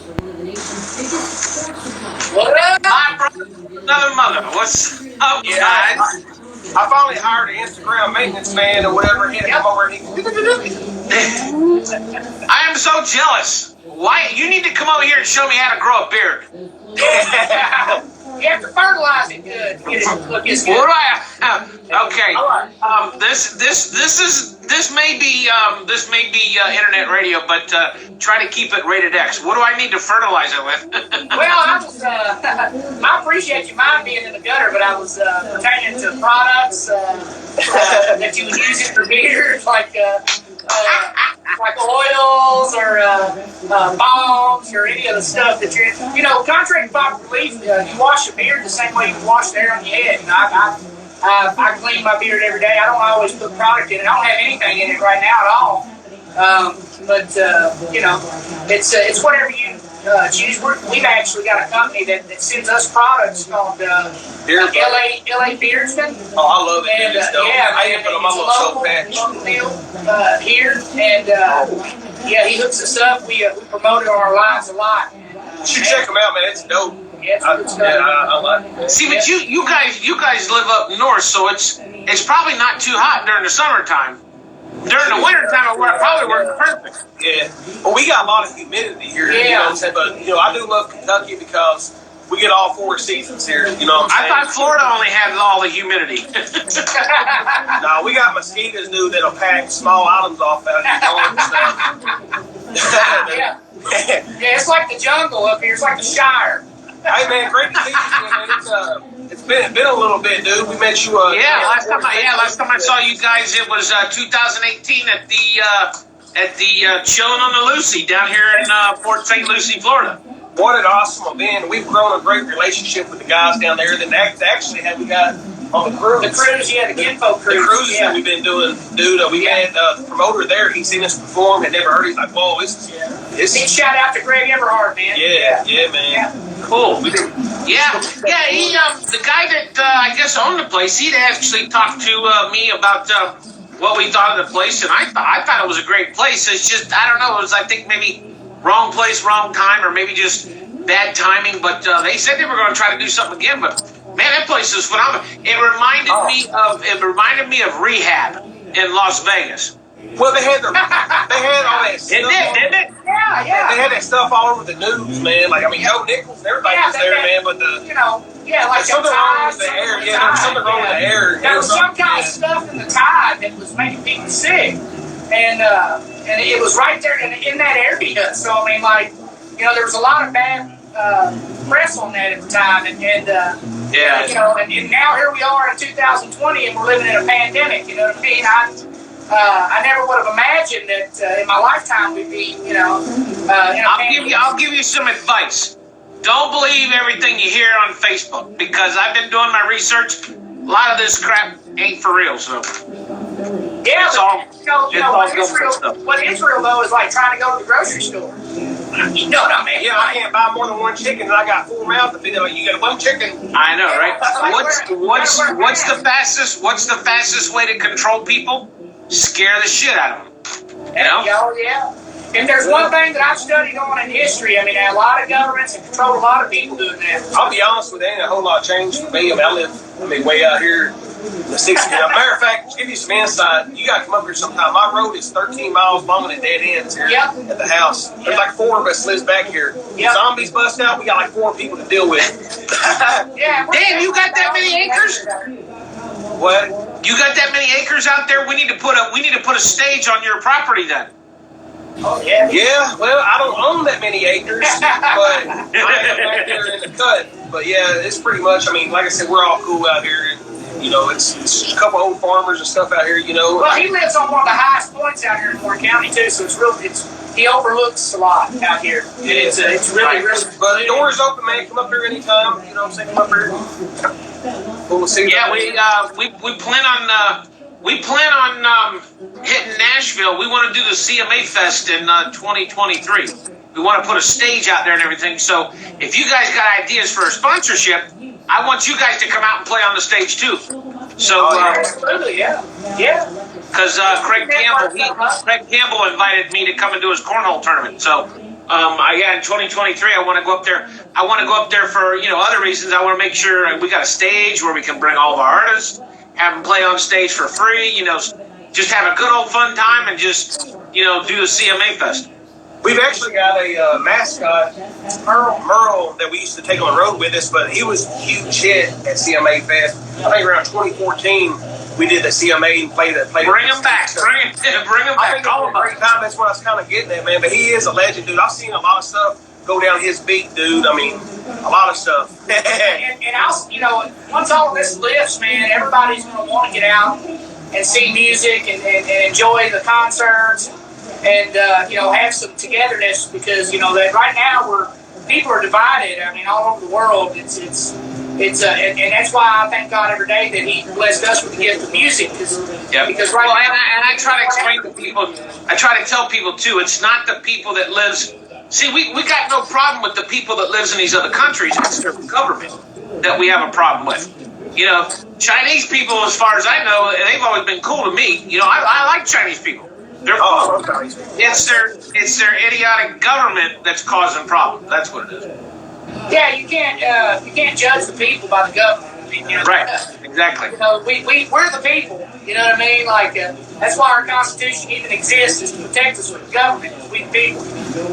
What up? Hi, brother. Another mother. What's up, guys? I finally hired an Instagram maintenance man or whatever. He had to come over and I am so jealous. Why? You need to come over here and show me how to grow a beard. You have to fertilize it good. Get it look as good. What do I? Okay. This may be internet radio, but try to keep it rated X. What do I need to fertilize it with? Well, I appreciate you mind being in the gutter, but I was pertaining to products that you would use in your beard, like oils or balms or any of the stuff that you're, contrary to popular belief, you wash your beard the same way you wash the hair on your head. I clean my beard every day. I don't always put product in it. I don't have anything in it right now at all. It's whatever you choose. We've actually got a company that sends us products called LA Beardsman. Oh, I love it. And, I even put on my little soap patch. Here, and he hooks us up. We promote it on our lives a lot. You should check them out, man. It's dope. Yeah, I like it. See, but you guys live up north, so it's probably not too hot during the summertime. During the wintertime, it probably works perfect. Yeah. Well, we got a lot of humidity here. Yeah. You know what I'm saying? But, I do love Kentucky because we get all 4 seasons here. You know what I'm saying? I thought Florida only had all the humidity. No, we got mosquitoes, dude, that'll pack small items off out here. Yeah, it's like the jungle up here. It's like the Shire. Hey, man, great to see you, man. It's been a little bit, dude. We met you. Last time I saw you guys, it was 2018 at the Chillin' on the Lucy down here in Port St. Lucie, Florida. What an awesome event. We've grown a great relationship with the guys down there. That actually we got on the cruise. The cruise, the Kinfolk cruise. The cruises that we've been doing, dude. We had the promoter there. He seen us perform, had never heard. He's like, "Whoa, this is." Big shout out to Greg Everhart, man. Yeah, man. Yeah. Cool. He the guy that I guess owned the place, he'd actually talked to me about what we thought of the place, and I thought it was a great place. It's just I don't know. It was I think maybe wrong place, wrong time, or maybe just bad timing. But they said they were going to try to do something again. But man, that place is phenomenal. It reminded me of Rehab in Las Vegas. Well, they had all that stuff. Didn't it? Yeah. They had that stuff all over the news, man. Like, Joe Nichols, everybody was there, man. But like something wrong with the air. Yeah, there was something wrong with the air. There was some kind of stuff in the tide that was making people sick, and it was right there in that area. So there was a lot of bad press on that at the time, and now here we are in 2020, and we're living in a pandemic. You know what I mean? I never would have imagined that in my lifetime we'd be, in a pandemic. I'll give you some advice. Don't believe everything you hear on Facebook, because I've been doing my research. A lot of this crap ain't for real, so. Yeah, but, what Israel though is like trying to go to the grocery store. You know what I mean? Yeah, I can't buy more than one chicken, and I got 4 mouths to feed. You got one chicken. I know, right? What's the fastest way to control people? Scare the shit out of them. Yeah. If there's one thing that I've studied on in history, a lot of governments have controlled a lot of people doing that. I'll be honest with you, ain't a whole lot changed for me. I live way out here in the 60s. Matter of fact, to give you some insight, you got to come up here sometime. My road is 13 miles long and it dead ends here at the house. There's like 4 of us lives back here. Zombies bust out, we got like 4 people to deal with. Damn, you got that many acres? What? You got that many acres out there? We need to put a stage on your property then. Oh yeah. Yeah, well, I don't own that many acres, but I am back there in the cut. But yeah, it's pretty much. Like I said, we're all cool out here, and it's a couple old farmers and stuff out here. Well, he lives on one of the highest points out here in Warren County too, so he overlooks a lot out here, and it's really. But the door's open, man. Come up here anytime. You know what I'm saying? Come up here. We'll see. Yeah, we plan on hitting Nashville. We want to do the CMA Fest in 2023. We want to put a stage out there and everything. So if you guys got ideas for a sponsorship, I want you guys to come out and play on the stage too. So, absolutely, yeah. Because Craig Campbell invited me to come and do his cornhole tournament. So In 2023, I want to go up there. I want to go up there for other reasons. I want to make sure we got a stage where we can bring all of our artists, have them play on stage for free. Just have a good old fun time and just do the CMA Fest. We've actually got a mascot, Merle, that we used to take on the road with us, but he was a huge hit at CMA Fest. I think around 2014, we did the CMA and played it. Bring him back. Bring him back. I think all a great time. That's what I was kind of getting at, man. But he is a legend, dude. I've seen a lot of stuff go down his beat, dude. I mean, a lot of stuff. and I'll, once all of this lifts, man, everybody's going to want to get out and see music and enjoy the concerts and have some togetherness because that right now people are divided. I mean, all over the world, it's and that's why I thank God every day that He blessed us with the gift of music because right now, I try to explain to people. I try to tell people too. It's not the people that lives. See, we got no problem with the people that lives in these other countries. It's their government that we have a problem with. Chinese people, as far as I know, they've always been cool to me. I like Chinese people. They're cool. It's their idiotic government that's causing problems. That's what it is. Yeah, you can't judge the people by the government. Right, exactly. We're the people. You know what I mean? Like that's why our Constitution even exists is to protect us from the government. We the people.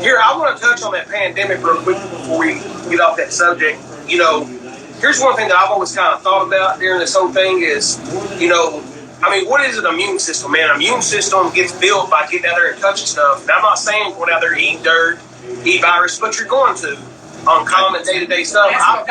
Here, I want to touch on that pandemic real quick before we get off that subject. Here's one thing that I've always kind of thought about during this whole thing is, what is an immune system, man? An immune system gets built by getting out there and touching stuff. And I'm not saying going out there and eat dirt, eat virus, but you're going to on common day-to-day stuff. I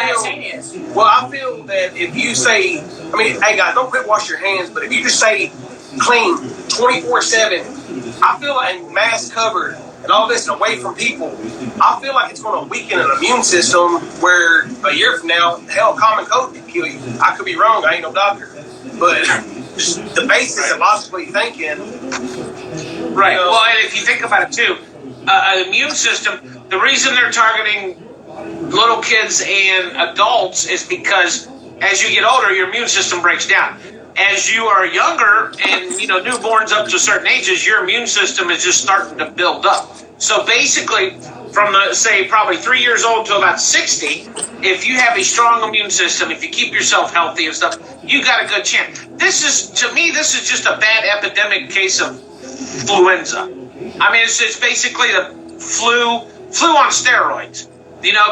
feel that if you say, hey guys, don't quit washing your hands, but if you just say clean 24/7, I feel like mask covered and all this and away from people, I feel like it's going to weaken an immune system where a year from now, hell, common cold could kill you. I could be wrong. I ain't no doctor. But the basis of logically thinking. Right. Well, and if you think about it too, an immune system, the reason they're targeting little kids and adults is because as you get older, your immune system breaks down. As you are younger and, newborns up to certain ages, your immune system is just starting to build up. So basically, from, say, probably 3 years old to about 60, if you have a strong immune system, if you keep yourself healthy and stuff, you got a good chance. To me, this is just a bad epidemic case of influenza. It's basically the flu on steroids,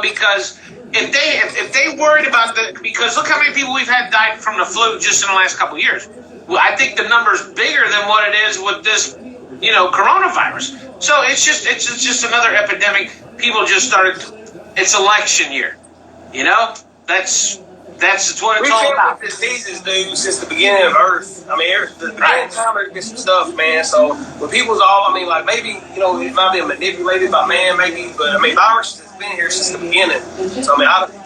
because if they worried about because look how many people we've had died from the flu just in the last couple of years. Well, I think the number's bigger than what it is with this, coronavirus. So it's just another epidemic. People just started. It's election year, That's what it's all about. We've been with diseases, dude, since the beginning of Earth. The beginning of time there's been some stuff, man. So when people's all, maybe, it might be manipulated by man, maybe, but viruses has been here since the beginning. So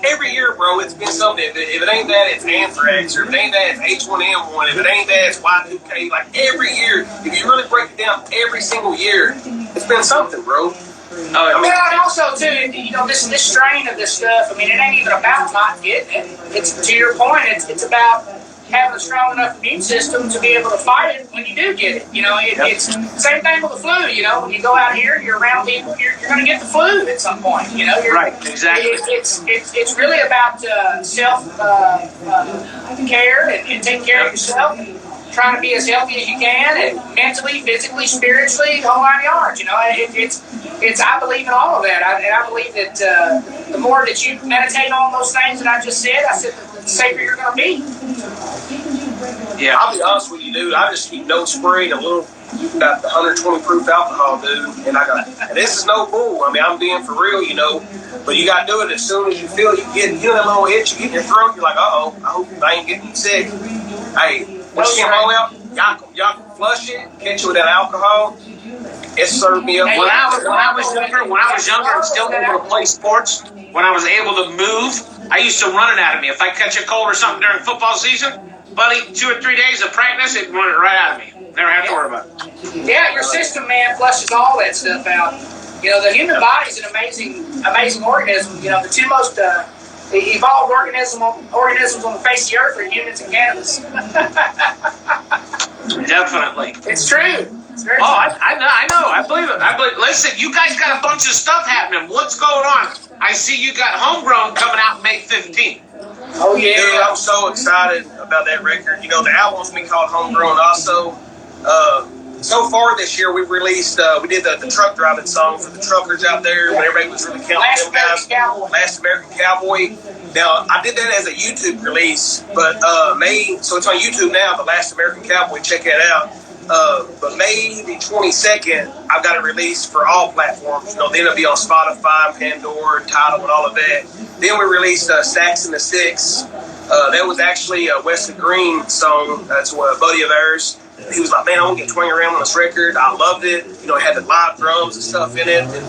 every year, bro, it's been something. If it ain't that, it's anthrax, or if it ain't that, it's H1N1. If it ain't that, it's Y2K. Like every year, if you really break it down, every single year, it's been something, bro. And also too, this strain of this stuff. It ain't even about not getting it. It's to your point. It's about having a strong enough immune system to be able to fight it when you do get it. It's the same thing with the flu. When you go out here, you're around people, you're going to get the flu at some point. Right, exactly. It's really about self care and taking care of yourself. And trying to be as healthy as you can, and mentally, physically, spiritually, the whole 9 yards. I believe in all of that. I believe that the more that you meditate on those things that I just said, the safer you're going to be. Yeah, I'll be honest with you, dude. I just keep no spray and a little about 120 proof alcohol, dude. And this is no bull. I'm being for real, But you got to do it as soon as you feel you get that little itch, you get in your throat. You're like, I hope I ain't getting sick. Hey. When you came out, y'all can flush it, catch it with that alcohol. It served me up. When I was younger and still able to play sports, when I was able to move, I used to run it out of me. If I catch a cold or something during football season, buddy, 2 or 3 days of practice, it'd run it right out of me. Never have to worry about it. Yeah, your system, man, flushes all that stuff out. The human body is an amazing organism. The two most evolved organisms on the face of the earth are humans and cannabis. Definitely. It's true. Very Oh, fun. I know. I believe it. Listen, you guys got a bunch of stuff happening. What's going on? I see you got Homegrown coming out May 15th. Oh yeah. Dude, I'm so excited about that record. You know, the album's been called Homegrown also. So far this year, we've released, we did the truck driving song for the truckers out there when everybody was really counting Last them guys. American Cowboy. Last American Cowboy. Now, I did that as a YouTube release, but so it's on YouTube now, The Last American Cowboy. Check that out. But May the 22nd, I've got it released for all platforms. You know, then it'll be on Spotify, Pandora, Tidal, and all of that. Then we released Stacks in the Six. That was actually a Wesley Green song. That's a buddy of ours. He was like, man, I want to get Twang around on this record. I loved it. You know, it had the live drums and stuff in it. And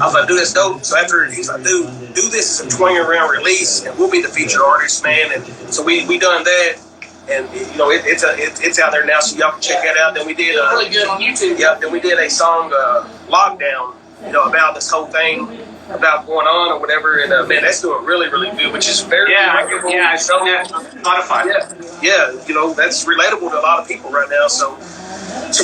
I was like, dude, that's dope. So after he's like, dude, do this as a Twang around release, and we'll be the featured artist, man. And so we done that. And you know it's out there now, so y'all can check that out. Then we did Really good on YouTube. Yep. Then we did a song Lockdown, you know, about this whole thing about going on or whatever. And man, that's doing really really good, which is very relatable. I saw that on Spotify. Yeah, you know that's relatable to a lot of people right now. So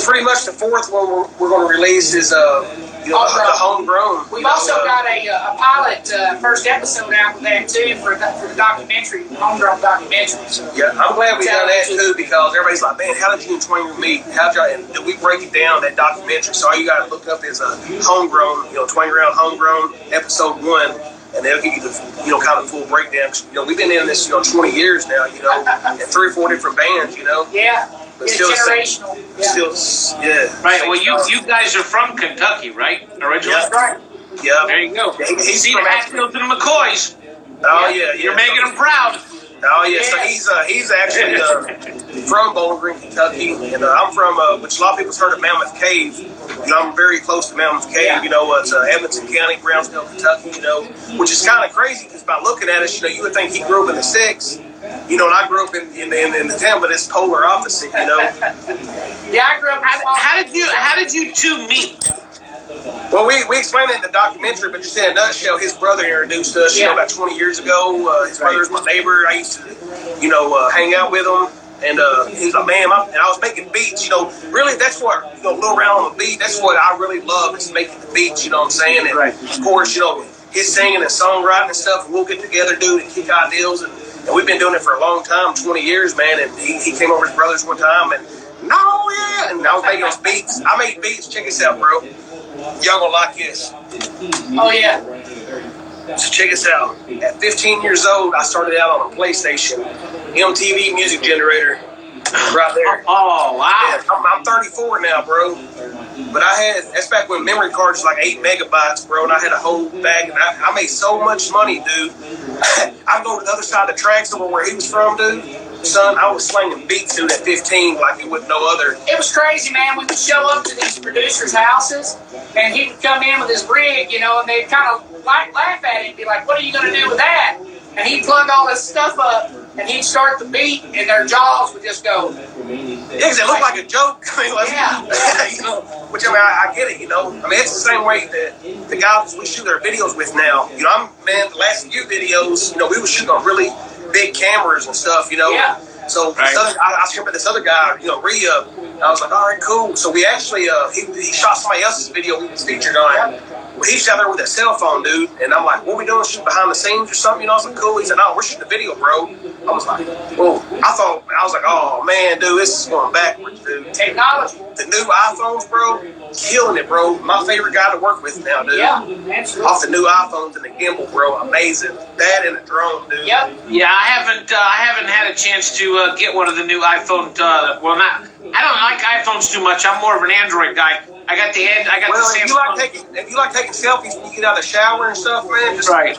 pretty much the fourth one we're going to release is the Homegrown. We've also got a pilot first episode out with that too for the documentary, Homegrown documentary. So yeah, I'm glad we done that too because everybody's like, man, how did you and Twang meet? And we break it down that documentary. So all you got to look up is a Homegrown, you know, Twang Around Homegrown episode 1. And they'll give you the, you know, kind of full breakdown. You know, we've been in this, you know, 20 years now, you know, and 3 or 4 different bands, you know. Yeah. But it's still generational. Right. Well, you guys are from Kentucky, right? Originally. That's right. Yeah. There you go. He's See the Hatfields and the McCoys. Oh yeah. You're making them proud. Oh yeah. So he's actually from Bowling Green, Kentucky, and I'm from which a lot of people's heard of Mammoth Cave. You know, I'm very close to Mammoth Cave. Yeah. You know, it's Edmonton County, Brownsville, Kentucky. You know, which is kind of crazy because by looking at us, you know, you would think he grew up in the sticks. You know, and I grew up in the town, but it's polar opposite. You know. Yeah, I grew up. How did you two meet? Well, we explained it in the documentary, but just in a nutshell, his brother introduced us, you know, about 20 years ago. His brother's my neighbor. I used to, you know, hang out with him. And he's like, man, and I was making beats, you know. Really, that's what, you know, Lil Round on the beat, that's what I really love is making the beats, you know what I'm saying? And of course, you know, his singing and songwriting and stuff, and we'll get together, dude, and kick ideas. And we've been doing it for a long time, 20 years, man. And he came over to his brother's one time, and and I was making those beats. I made beats. Check this out, bro. Y'all gonna like this. Oh yeah. So check this out. At 15 years old, I started out on a PlayStation, MTV music generator, right there. Oh wow! Yeah, I'm 34 now, bro. But that's back when memory cards was like 8 megabytes, bro, and I had a whole bag, and I made so much money, dude. I'd go to the other side of the tracks over where he was from, dude. Son, I was slinging beats, dude, at 15 like it was no other. It was crazy, man. We would show up to these producers' houses, and he would come in with his rig, you know, and they'd kind of laugh at it and be like, what are you going to do with that? And he'd plug all this stuff up, and he'd start the beat, and their jaws would just go. Yeah, because it looked like a joke. I mean, you know, which, I mean, I get it, you know. I mean, it's the same way that the guys we shoot our videos with now. You know, the last few videos, you know, we were shooting on really big cameras and stuff, you know. Yeah. So I remember this other guy, you know, Rhea. I was like, all right, cool. So we actually, he shot somebody else's video we was featured on. Well, he's out there with a cell phone, dude. And I'm like, what are we doing? Shooting behind the scenes or something? You know, I was like, cool. He said, no, we're shooting a video, bro. I was like, well, I was like, oh, man, dude, this is going backwards, dude. Technology. The new iPhones, bro, killing it, bro. My favorite guy to work with now, dude. Yeah, absolutely. Off the new iPhones and the gimbal, bro, amazing. That and a drone, dude. Yep. Yeah, I haven't had a chance to get one of the new iPhone. I don't like iPhones too much. I'm more of an Android guy. I got the Samsung. If you like taking selfies when you get out of the shower and stuff, man, just right.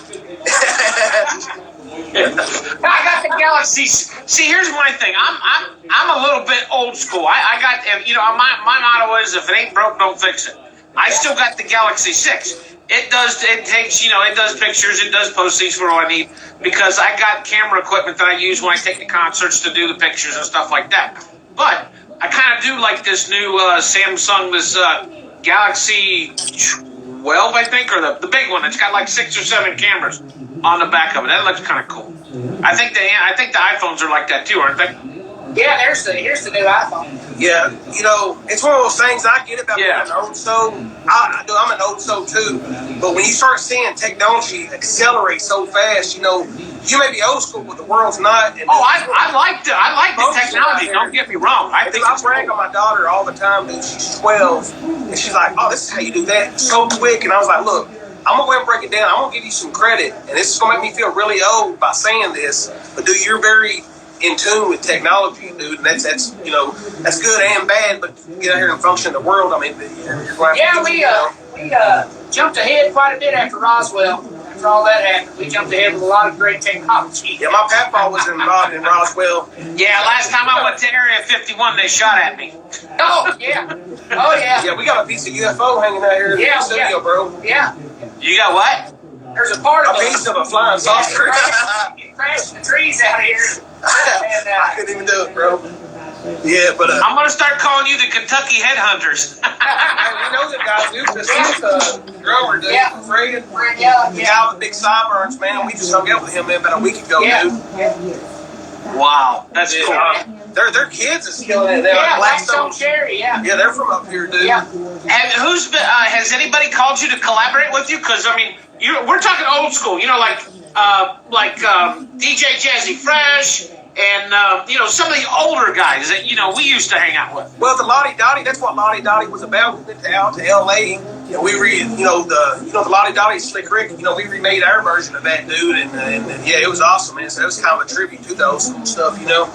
I got the Galaxy. See, here's my thing. I'm a little bit old school. I got, you know, my motto is if it ain't broke, don't fix it. I still got the Galaxy 6. It does pictures, it does post these for all I need because I got camera equipment that I use when I take the concerts to do the pictures and stuff like that. But I kind of do like this new Samsung, this Galaxy 12, I think, or the big one. It's got like 6 or 7 cameras on the back of it. That looks kind of cool. I think the iPhones are like that too, aren't they? Yeah, here's the new iPhone. Yeah, you know, it's one of those things I get about being an old soul. I'm an old soul too, but when you start seeing technology accelerate so fast, you know, you may be old school, but the world's not. And I like the technology. Don't get me wrong. I brag on my daughter all the time, dude. She's 12, and she's like, "Oh, this is how you do that, so quick." And I was like, "Look, I'm gonna go ahead and break it down. I'm gonna give you some credit, and this is gonna make me feel really old by saying this, but dude, you're very in tune with technology, dude, and that's you know, that's good and bad, but get out here and function in the world. I mean, you're going we jumped ahead quite a bit after Roswell. After all that happened, we jumped ahead with a lot of great technology. Yeah, my papa was involved in Roswell. Yeah, last time I went to Area 51, they shot at me. Oh yeah, oh yeah. Yeah, we got a piece of UFO hanging out here in the studio, bro. Yeah. You got what? There's a part of a piece of a flying saucer. Crashing the trees out here. And, I couldn't even do it, bro. Yeah, but I'm gonna start calling you the Kentucky Headhunters. We know the guy, dude. He's the drummer, dude. Yeah. Fred. Yeah. The guy with the big sideburns, man. We just hung out with him, man, about a week ago, dude. Wow, that's cool. Their kids is killing it now. Yeah, Blackstone Cherry, Yeah, they're from up here, dude. Yeah. And has anybody called you to collaborate with you? Because I mean, we're talking old school. You know, like DJ Jazzy Fresh. And, you know, some of the older guys that, you know, we used to hang out with. Well, the Lottie Dottie, that's what Lottie Dottie was about. We went out to L.A. and the Lottie Dottie Slick Rick, you know, we remade our version of that, dude. And yeah, it was awesome, man. So it was kind of a tribute to those stuff, you know.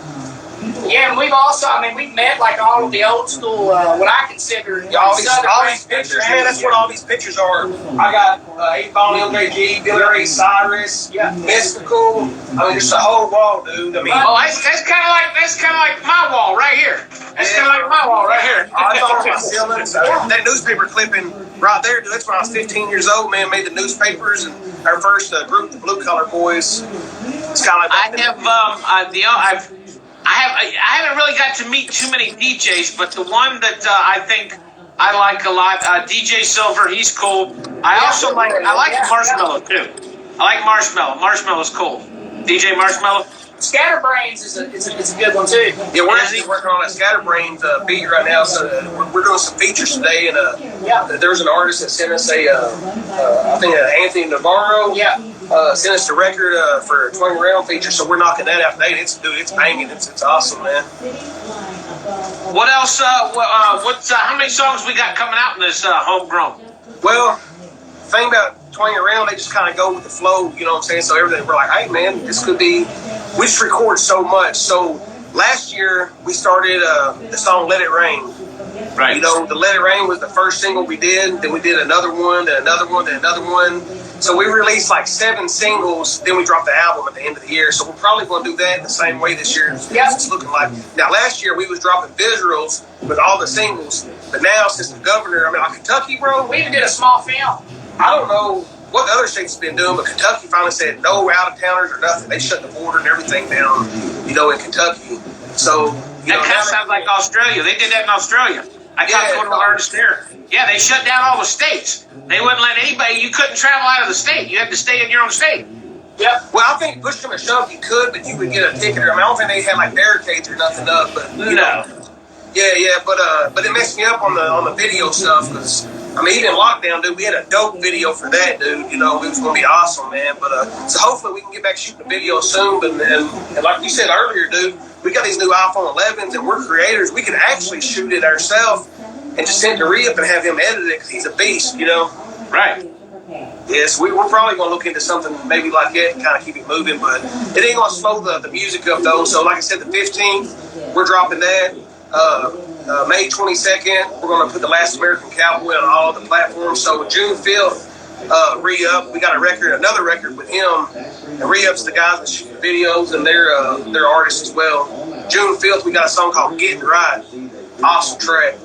Yeah, and we've also, we've met like all of the old school, what I consider all these pictures, man. That's what all these pictures are. I got 8-Ball MJG, Billy Ray Cyrus, Mystical. I mean, just a whole wall, dude. I mean, that's kind of like my wall right here. That's kind of like my wall right here. I thought my ceiling. That newspaper clipping right there, dude. That's when I was 15 years old, man. Made the newspapers and our first group, the Blue Collar Boys. It's kind of like I haven't really got to meet too many DJs, but the one that I think I like a lot, DJ Silver, he's cool. I like Marshmallow too. I like Marshmallow. Marshmallow's cool. DJ Marshmallow. Scatterbrains is a good one too. Yeah, we're actually working on a Scatterbrains beat right now. So we're doing some features today, and there's an artist that sent us I think Anthony Navarro. Sent us the record for a Twang Around feature, so we're knocking that out today. It's banging. It's awesome, man. What else? How many songs we got coming out in this homegrown? Well, the thing about Twang Around, they just kind of go with the flow, you know what I'm saying? So everything, we're like, hey, man, this could be. We just record so much. So last year we started the song "Let It Rain." Right. You know, the "Let It Rain" was the first single we did. Then we did another one, then another one, then another one. So we released like 7 singles, then we dropped the album at the end of the year. So we're probably going to do that the same way this year. It's looking like. Now, last year we was dropping visuals with all the singles, but now since the governor, like Kentucky, bro. We even did a small film. I don't know what the other states have been doing, but Kentucky finally said no out-of-towners or nothing. They shut the border and everything down, you know, in Kentucky. So, that kind of sounds like Australia. They did that in Australia. I talked to one of the artists there. Yeah, they shut down all the states. They wouldn't let anybody. You couldn't travel out of the state. You had to stay in your own state. Yep. Well, I think push them and shove you could, but you would get a ticket. I don't think they had like barricades or nothing up. But you know. Yeah. But it messed me up on the video stuff because even lockdown, dude, we had a dope video for that, dude. You know, it was gonna be awesome, man. But so hopefully we can get back shooting the video soon. But and like you said earlier, dude, we got these new iPhone 11s and we're creators. We can actually shoot it ourselves and just send it to Rip and have him edit it because he's a beast, you know. Right. Yes, we're probably going to look into something maybe like that and kind of keep it moving, but it ain't going to slow the music up, though. So, like I said, the 15th, we're dropping that. May 22nd, we're going to put The Last American Cowboy on all the platforms. So, June 5th, Re-Up, we got another record with him. And Re-Up's the guys that shoot the videos, and they're artists as well. June 5th, we got a song called Getting Right. Awesome track.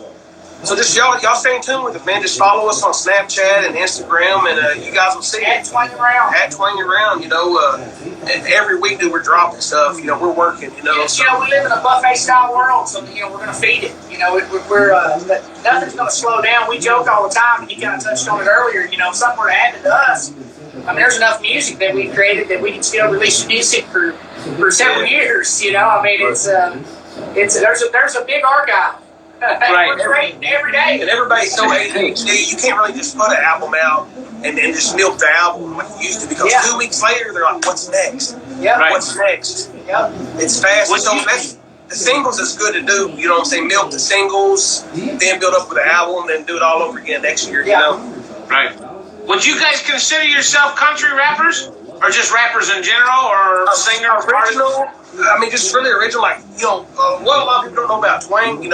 So just y'all stay in tune with it, man. Just follow us on Snapchat and Instagram, and you guys will see it. At Twang Around. At Twang Around, you know. And every week, dude, we're dropping stuff. You know, we're working, you know. You know, we live in a buffet-style world, so, you know, we're going to feed it. You know, nothing's going to slow down. We joke all the time, and you kind of touched on it earlier. You know, if something were to happen to us, there's enough music that we created that we can still release music for several years, you know. It's... there's a big archive. Right. We're creating every day. And everybody's so ADHD, you can't really just put an album out and just milk the album like you used to, because 2 weeks later they're like, what's next? Yeah. Right. What's next? Yep. It's fast. So the singles is good to do. You know what I'm saying? Milk the singles, then build up with the album, then do it all over again next year. You know? Right. Would you guys consider yourself country rappers, or just rappers in general, or singers? Original. I mean, just really original. Like, what a lot of people don't know about Twang. I mean,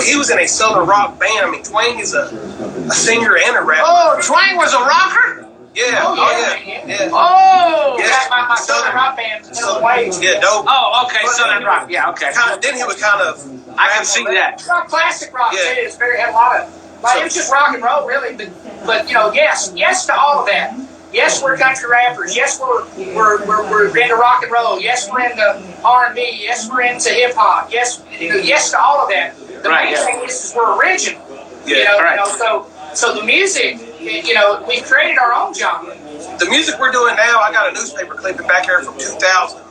he was in a southern rock band. I mean, Twang is a singer and a rapper. Oh, Twang was a rocker? Yeah. Yeah. Oh! Yeah, my southern rock band, Southern Waves. Yeah, dope. Oh, okay, southern rock. Yeah, okay. Then he was kind of. I can see that. Classic rock too. Yeah. It's had a lot of. Like, it was just rock and roll, really. But yes to all of that. Yes, we're country rappers. Yes, we're into rock and roll. Yes, we're into R&B. Yes, we're into hip hop. Yes, yes to all of that. The main thing is we're original. So the music, we've created our own genre. The music we're doing now, I got a newspaper clipping back here from 2000.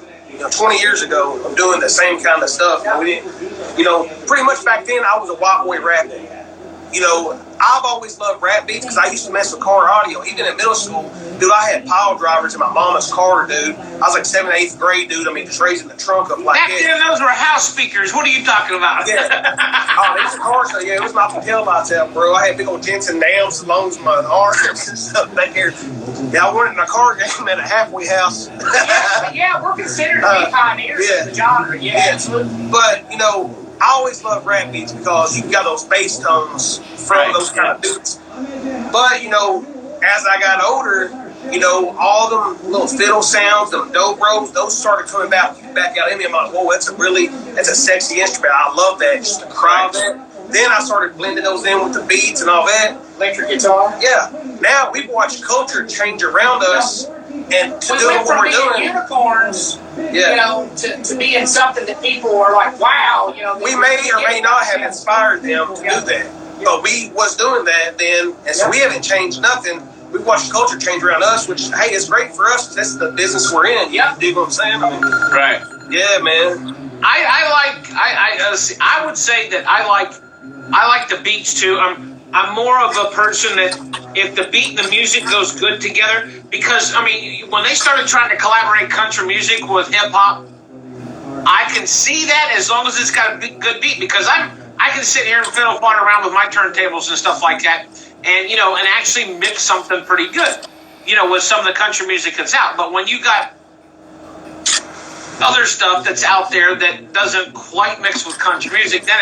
20 years ago, I'm doing the same kind of stuff. Yeah. We didn't, pretty much back then, I was a white boy rapping. I've always loved rap beats because I used to mess with car audio. Even in middle school, dude, I had pile drivers in my mama's car, dude. I was like 7th, 8th grade, dude. I mean, just raising the trunk up like that. Back then, those were house speakers. What are you talking about? Yeah. These cars, it was not to tell myself, bro. I had big old dents and dams as long as my arms and stuff back here. Yeah, I went in a car game at a halfway house. yeah, we're considered to be pioneers of the genre. Yeah, absolutely. But, I always love rap beats because you've got those bass tones from those kind of beats. But, as I got older, all them little fiddle sounds, them dobros, those started coming back out in me. I'm like, whoa, that's a sexy instrument. I love that, just the cry of that. Then I started blending those in with the beats and all that. Electric guitar. Yeah. Now we've watched culture change around us, and to do what we're doing. Unicorns, to be in something that people are like, wow, We may or may not have inspired them to do that. But we was doing that then, and so we haven't changed nothing. We watched culture change around us, which, hey, it's great for us because that's the business we're in. Yeah, you know what I'm saying? Right. Yeah, man. I would say that I like the beats too. I'm more of a person that if the beat and the music goes good together, because when they started trying to collaborate country music with hip hop, I can see that as long as it's got a good beat, because I can sit here and fiddle fart around with my turntables and stuff like that, and and actually mix something pretty good, with some of the country music that's out. But when you got other stuff that's out there that doesn't quite mix with country music, then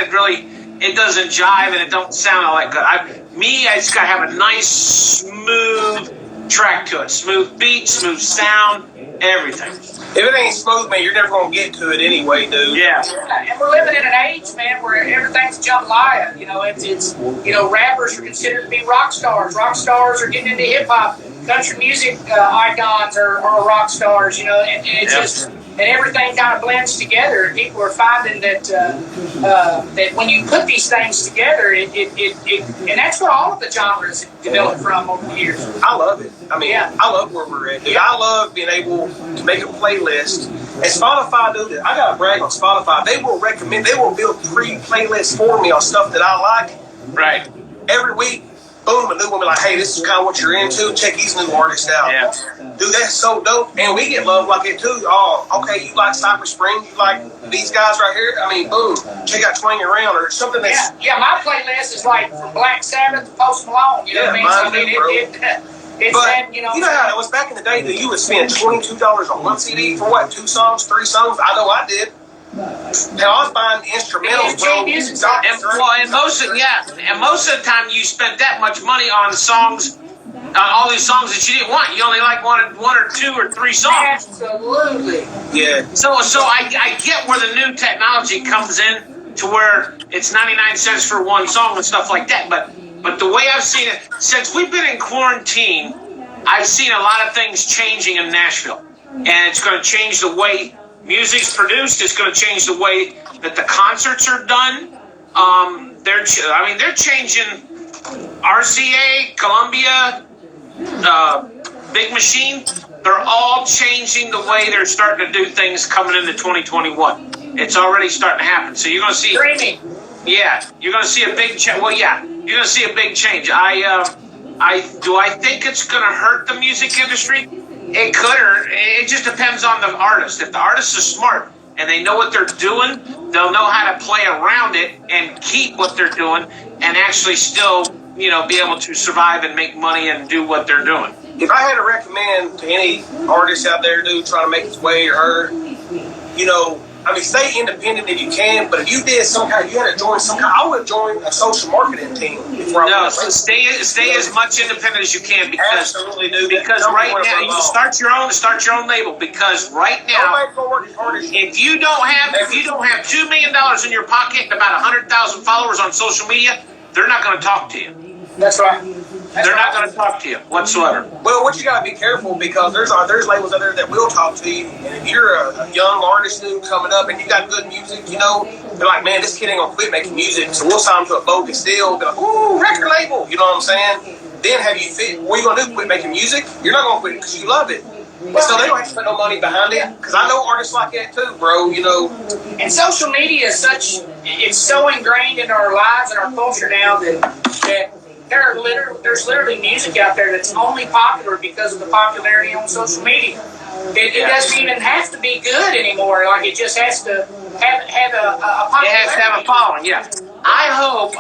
it doesn't jive and it don't sound all that good. I just gotta have a nice, smooth track to it. Smooth beat, smooth sound, everything. If it ain't smooth, man, you're never gonna get to it anyway, dude. Yeah. And we're living in an age, man, where everything's jambalaya. It's rappers are considered to be rock stars. Rock stars are getting into hip hop. Country music icons are rock stars. And it's just. And everything kind of blends together, and people are finding that that when you put these things together, it and that's what all of the genres developed from over the years. I love it. I love where we're at, dude. I love being able to make a playlist. And Spotify, dude, I gotta brag on Spotify. They will build pre-playlists for me on stuff that I like. Right. Every week, boom, a new one be like, hey, this is kind of what you're into. Check these new artists out. Yeah. Dude, that's so dope. And we get love like it too. Oh, okay, you like Cypress Spring? You like these guys right here? Boom. Check out Twang Around or something that's... Yeah, my playlist is like from Black Sabbath to Post Malone. You know what I mean? You know how it was back in the day that you would spend $22 on one CD for what, 2 songs, 3 songs? I know I did. Hell, I was buying instrumentals, bro. And most of the time you spent that much money on songs, all these songs that you didn't want. You only wanted 1 or 2 or 3 songs. Absolutely. Yeah. So I get where the new technology comes in to where it's 99 cents for 1 song and stuff like that. But the way I've seen it, since we've been in quarantine, I've seen a lot of things changing in Nashville. And it's going to change the way music's produced. It's going to change the way that the concerts are done. They're changing RCA, Columbia, Big Machine. They're all changing the way they're starting to do things coming into 2021. It's already starting to happen. So you're going to see. Dreaming. Yeah, you're going to see a big change. Well, yeah, you're going to see a big change. I think it's going to hurt the music industry. It could, or it just depends on the artist. If the artist is smart and they know what they're doing, they'll know how to play around it and keep what they're doing, and actually still, be able to survive and make money and do what they're doing. If I had to recommend to any artist out there, dude, trying to make his way or her, stay independent if you can, but if you did you had to join I would join a social marketing team. No, so stay as much independent as you can, because absolutely, dude. Because right now you start your own label, because right now if you don't have $2 million in your pocket and about 100,000 followers on social media, they're not going to talk to you. That's right. They're not going to talk to you whatsoever. Well, what you got to be careful, because there's labels out there that will talk to you, and if you're a young artist new coming up and you got good music, they're like, man, this kid ain't gonna quit making music, so we'll sign him to a bogus deal. They're like, ooh, record label, you know what I'm saying? Then have you fit? What are you gonna do? Quit making music? You're not gonna quit because you love it. And so they don't have to put no money behind it, because I know artists like that too, bro. And social media is it's so ingrained in our lives and our culture now that there's literally music out there that's only popular because of the popularity on social media. It doesn't even have to be good anymore. Like, it just has to have a popularity. It has to have a following, yeah. I hope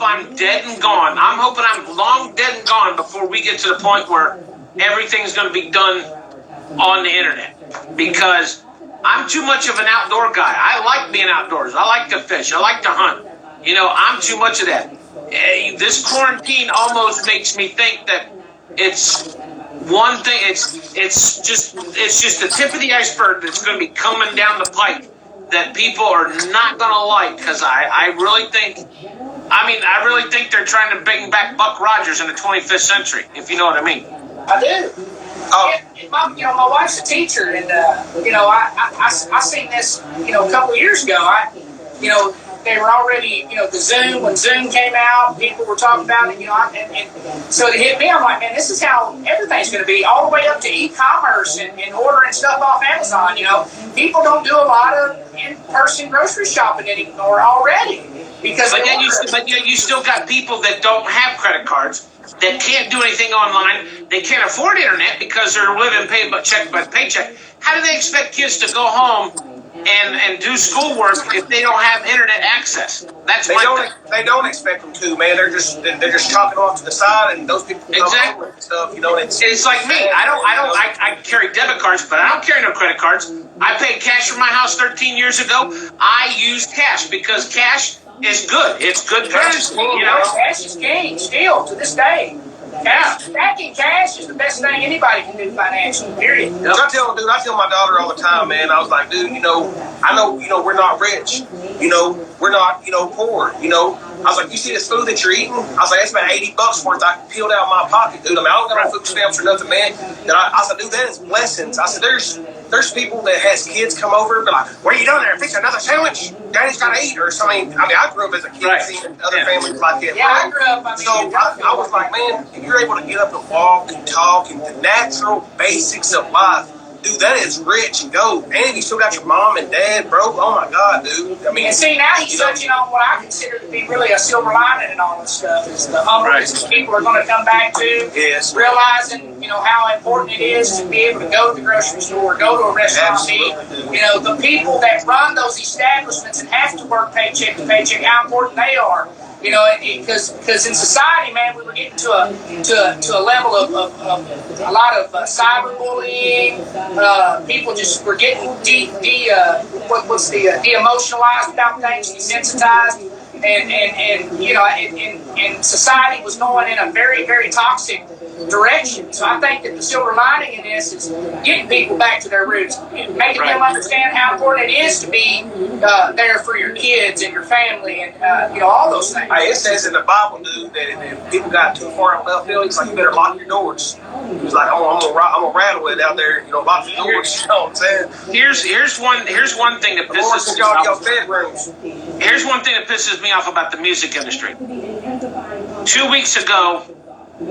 I'm dead and gone. I'm hoping I'm long dead and gone before we get to the point where everything's going to be done on the internet, because I'm too much of an outdoor guy. I like being outdoors. I like to fish. I like to hunt. I'm too much of that. This quarantine almost makes me think that it's one thing. It's just the tip of the iceberg that's going to be coming down the pipe that people are not going to like, because I really think they're trying to bring back Buck Rogers in the 25th century, if you know what I mean. I do. My wife's a teacher, and I seen this a couple of years ago. They were already, when Zoom came out, people were talking about it, and so it hit me. I'm like, man, this is how everything's going to be, all the way up to e-commerce and ordering stuff off Amazon. People don't do a lot of in-person grocery shopping anymore already, because but yet you still got people that don't have credit cards, that can't do anything online. They can't afford internet because they're living check by paycheck. How do they expect kids to go home and do schoolwork if they don't have internet access? They don't expect them to, man. They're just chopping off to the side, and those people exactly and stuff. It's like me. I carry debit cards, but I don't carry no credit cards. I paid cash for my house 13 years ago. I used cash because cash is good. It's good currency. Cash is king still to this day. Stacking cash is the best thing anybody can do financially, period. Yep. I tell my daughter all the time, man. I was like, dude, I know, we're not rich. We're not, poor. I was like, you see this food that you're eating? I was like, that's about $80 worth I peeled out of my pocket, dude. I don't got no food stamps or nothing, man. I said, dude, that is blessings. I said, there's people that has kids come over and be like, what are you doing there? Fix another sandwich? Daddy's got to eat or something. I grew up as a kid seeing other families like that. Yeah, I grew up. I was like, man, if you're able to get up and walk and talk and the natural basics of life, dude, that is rich and gold. And you still got your mom and dad, bro. Oh my God, dude. And see, now he's touching on what I consider to be really a silver lining in all this stuff. Is the humbleness that people are going to come back to. Yes. Realizing, how important it is to be able to go to the grocery store, go to a restaurant, eat. The people that run those establishments and have to work paycheck to paycheck, how important they are. Because in society, man, we were getting to a level of a lot of cyberbullying. People just were getting de-emotionalized about things, desensitized, and society was going in a very, very toxic direction. So I think that the silver lining in this is getting people back to their roots, making them understand how important it is to be there for your kids and your family, and all those things. It says in the Bible, dude, that if people got too far in left field, it's like you better lock your doors. It's like, I'm gonna rattle it out there, lock the doors. You know what I'm saying? Here's one thing that pisses me off. Here's one thing that pisses me off about the music industry. 2 weeks ago, it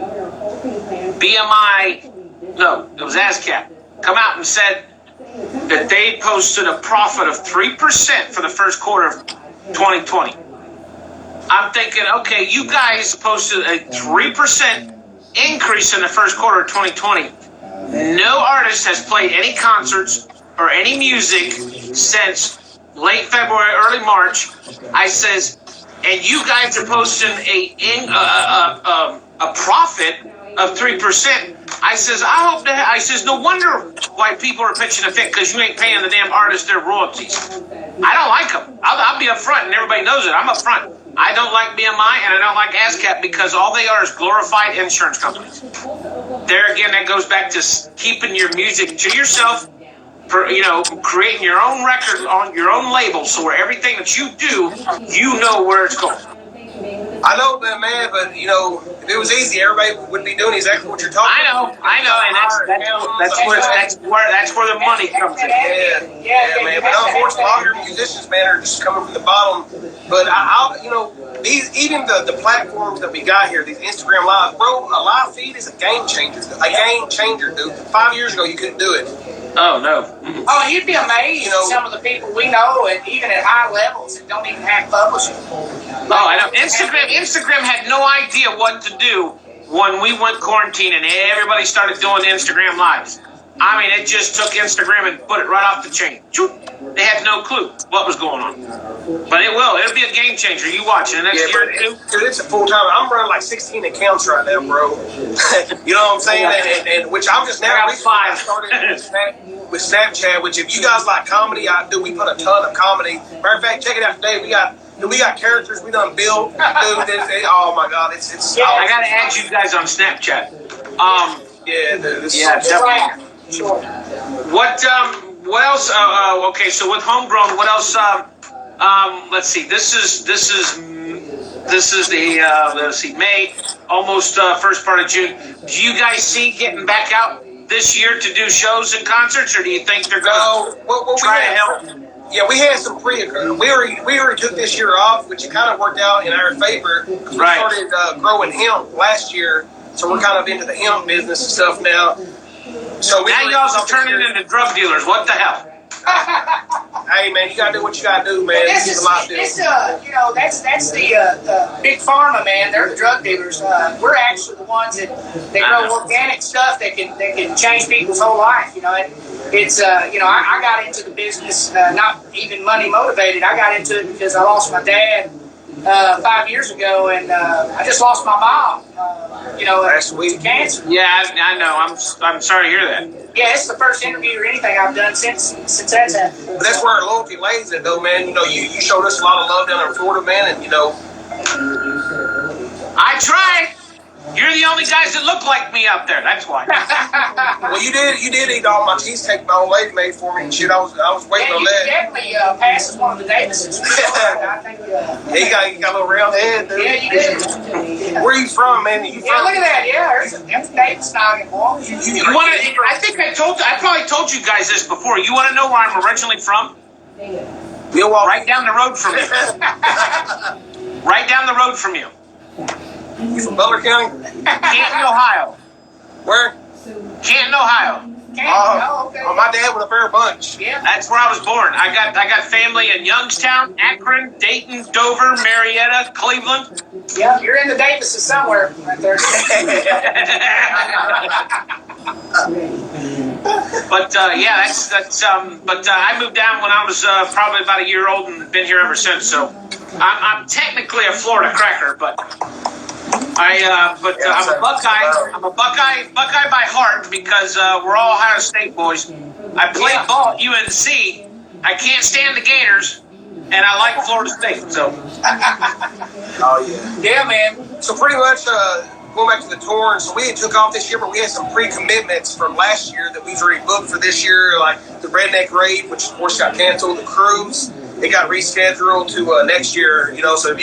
was ASCAP, come out and said that they posted a profit of 3% for the first quarter of 2020. I'm thinking, okay, you guys posted a 3% increase in the first quarter of 2020. No artist has played any concerts or any music since late February, early March. I says, and you guys are posting a profit of 3%. I says, I says, no wonder why people are pitching a fit, because you ain't paying the damn artists their royalties. I don't like them. I'll be up front, and everybody knows it. I'm up front. I don't like BMI, and I don't like ASCAP, because all they are is glorified insurance companies. There again, that goes back to keeping your music to yourself, creating your own record on your own label, so where everything that you do, you know where it's going. I know that, man, but if it was easy, everybody would be doing exactly what you're talking about. I know, and that's where the money comes in. Yeah, man. But unfortunately, a lot of your musicians, man, are just coming from the bottom. But even the platforms that we got here, these Instagram lives, bro, a live feed is a game changer. Game changer, dude. 5 years ago, you couldn't do it. Oh, no. Oh, you'd be amazed at some of the people we know, and even at high levels, that don't even have publishing. Oh, I know. Instagram had no idea what to do when we went quarantine and everybody started doing Instagram lives. I mean, it just took Instagram and put it right off the chain. They had no clue what was going on. But it'll be a game changer. You watch it. Next year, dude, it's a full time. I'm running like 16 accounts right now, bro. You know what I'm saying? And which I'm just now recently started with Snapchat. Which, if you guys like comedy, we put a ton of comedy. Matter of fact, check it out today. We got characters we done built. Dude, oh my God, it's. I gotta add you guys on Snapchat. Yeah, dude. Definitely. Sure. What else? Okay, so with Homegrown, what else? Let's see. This is the let's see, May, almost first part of June. Do you guys see getting back out this year to do shows and concerts, or do you think they're going to try to help? Yeah, we had some we already took this year off, which kind of worked out in our favor. We started growing hemp last year, so we're kind of into the hemp business and stuff now. So now y'all are turning into drug dealers. What the hell? Hey, man, you gotta do what you gotta do, man. That's the big pharma, man. They're the drug dealers. We're actually the ones that grow organic stuff that can change people's whole life. I got into the business not even money motivated. I got into it because I lost my dad 5 years ago, and I just lost my mom. To cancer. Yeah, I know. I'm sorry to hear that. Yeah, it's the first interview or anything I've done since that's happened. But that's where our loyalty lays at, though, man. You showed us a lot of love down in Florida, man, and I tried. You're the only guys that look like me out there. That's why. Well, you did eat all my cheesecake my old lady made for me and shit. I was waiting on that. You definitely passes one of the Davises. I think. You got a little round head, dude. Yeah, you did. Where are you from, man? Look at that. Yeah, that's Davis noggin, boy. I probably told you guys this before. You want to know where I'm originally from? Milwaukee. Right down the road from you. Right down the road from you. You from Butler County? Canton, Ohio. Where? Canton, Ohio. Okay. Oh, my dad was a fair bunch. Yeah. That's where I was born. I got family in Youngstown, Akron, Dayton, Dover, Marietta, Cleveland. Yeah, you're in the Davises somewhere right there. But that's but I moved down when I was probably about a year old and been here ever since. So I'm technically a Florida cracker, but I'm a Buckeye. I'm a Buckeye by heart, because we're all Ohio State boys. I played ball at UNC. I can't stand the Gators, and I like Florida State. So. Oh yeah. Yeah, man. So pretty much going back to the touring. So we took off this year, but we had some pre-commitments from last year that we've already booked for this year, like the Redneck Raid, which of course got canceled. The cruise, it got rescheduled to next year. So if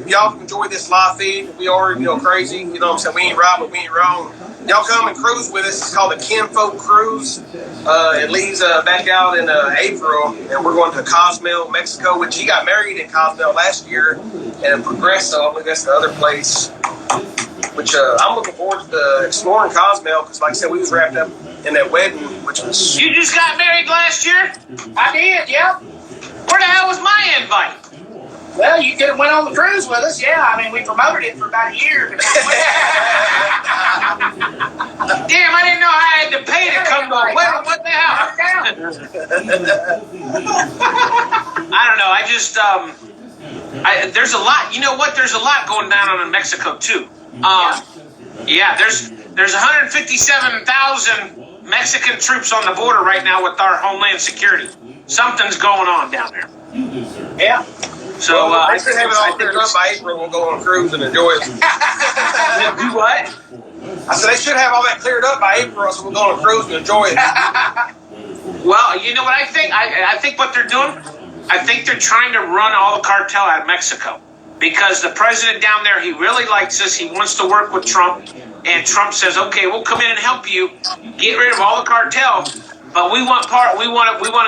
y'all enjoy this live feed, we are, crazy. You know what I'm saying? We ain't right, but we ain't wrong. Y'all come and cruise with us. It's called the Kinfolk Cruise. It leaves back out in April, and we're going to Cozumel, Mexico, which he got married in Cozumel last year, and Progreso, I believe that's the other place. which I'm looking forward to exploring Cozumel because, like I said, we was wrapped up in that wedding, which was. You just got married last year? I did, yep. Where the hell was my invite? Well, you could have went on the cruise with us, yeah. I mean, we promoted it for about a year. Damn, I didn't know I had to pay to come to a wedding. What the hell? I don't know. I just, there's a lot. You know what? There's a lot going down on in Mexico, too. Yeah, there's 157,000 Mexican troops on the border right now with our Homeland Security. Something's going on down there. Yeah. So I should have it all cleared up by April. We'll go on a cruise and enjoy it. Do what? I said they should have all that cleared up by April, so we'll go on a cruise and enjoy it. Well, you know what I think? I think what they're doing, I think they're trying to run all the cartel out of Mexico. Because the president down there, he really likes us. He wants to work with Trump. And Trump says, okay, we'll come in and help you get rid of all the cartel. But we want to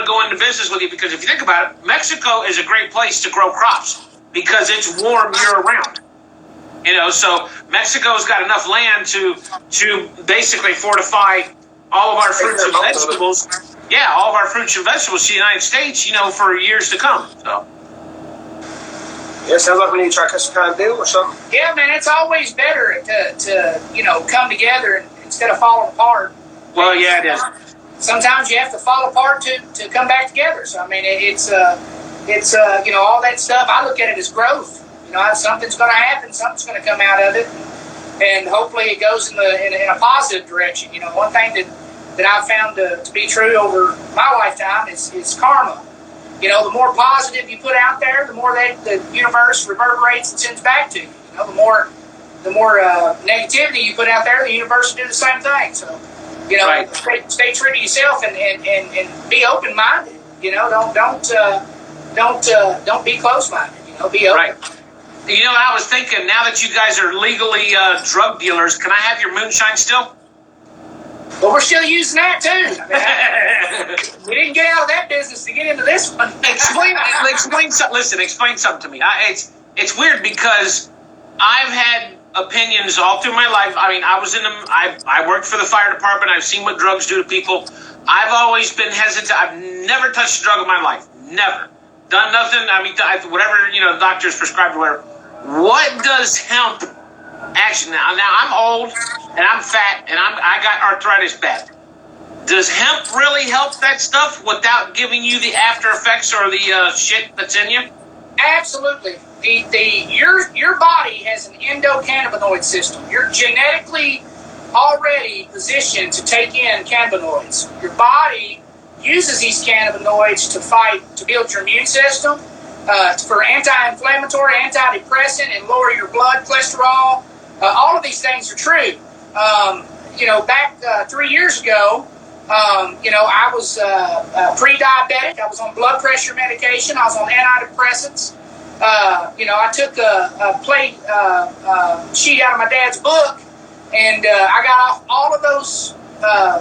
go into business with you because if you think about it, Mexico is a great place to grow crops because it's warm year round. You know, so Mexico's got enough land to basically fortify all of our fruits and vegetables. Yeah, all of our fruits and vegetables to the United States, you know, for years to come. So. Yeah, sounds like we need to try some kind of deal or something. Yeah, man, it's always better to come together instead of falling apart. Well, yeah, it is. Sometimes you have to fall apart to come back together. So I mean, it's all that stuff. I look at it as growth. You know, something's going to happen. Something's going to come out of it, and hopefully it goes in a positive direction. You know, one thing that I've found to be true over my lifetime is karma. You know, the more positive you put out there, the more that the universe reverberates and sends back to you. You know, the more negativity you put out there, the universe will do the same thing. So. You know, right. stay true to yourself and be open minded. You know, don't be close minded. You know, be open. Right. You know, I was thinking now that you guys are legally drug dealers, can I have your moonshine still? Well, we're still using that too. I mean, we didn't get out of that business to get into this one. Explain something to me. It's weird because I've had opinions all through my life. I mean, I worked for the fire department. I've seen what drugs do to people. I've always been hesitant. I've never touched a drug in my life. Never. Done nothing. I mean, whatever, you know, doctors prescribed or whatever. What does hemp actually, now I'm old and I'm fat and I got arthritis bad. Does hemp really help that stuff without giving you the after effects or the shit that's in you? Absolutely. Your body has an endocannabinoid system. You're genetically already positioned to take in cannabinoids. Your body uses these cannabinoids to build your immune system, for anti-inflammatory, antidepressant, and lower your blood cholesterol. All of these things are true. Back 3 years ago, I was pre-diabetic. I was on blood pressure medication. I was on antidepressants. I took a plate sheet out of my dad's book, and I got off all of those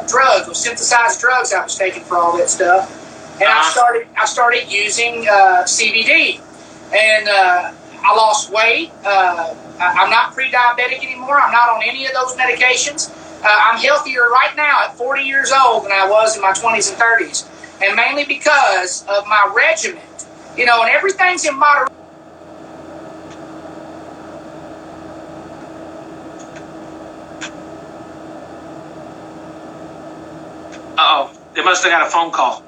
drugs, those synthesized drugs I was taking for all that stuff. And I started using CBD, and I lost weight. I'm not pre-diabetic anymore. I'm not on any of those medications. I'm healthier right now at 40 years old than I was in my 20s and 30s, and mainly because of my regimen. And everything's in moderation. Uh-oh, they must have got a phone call.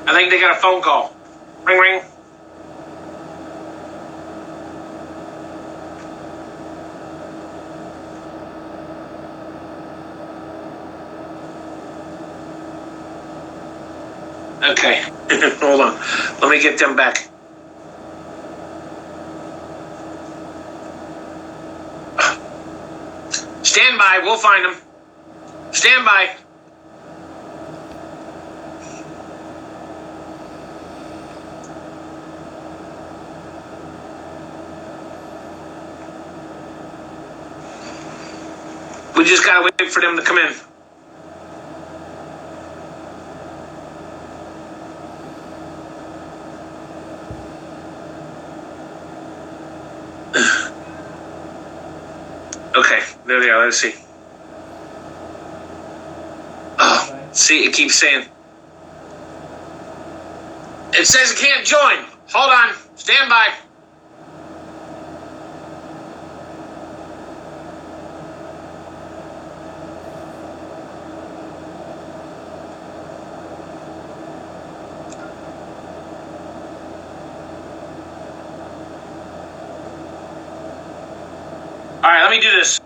I think they got a phone call. Ring, ring. Okay, hold on. Let me get them back. Stand by, we'll find them. Stand by. We just gotta wait for them to come in. Okay, there they are. Let's see. Oh, see, it keeps saying. It says it can't join. Hold on. Stand by. All right, let me do this.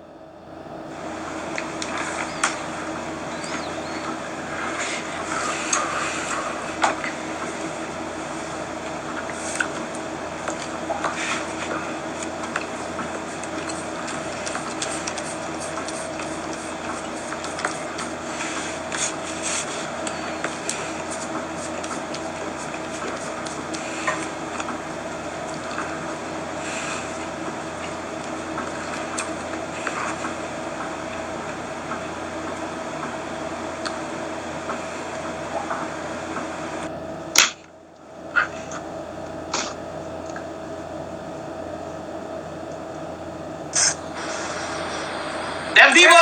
Them people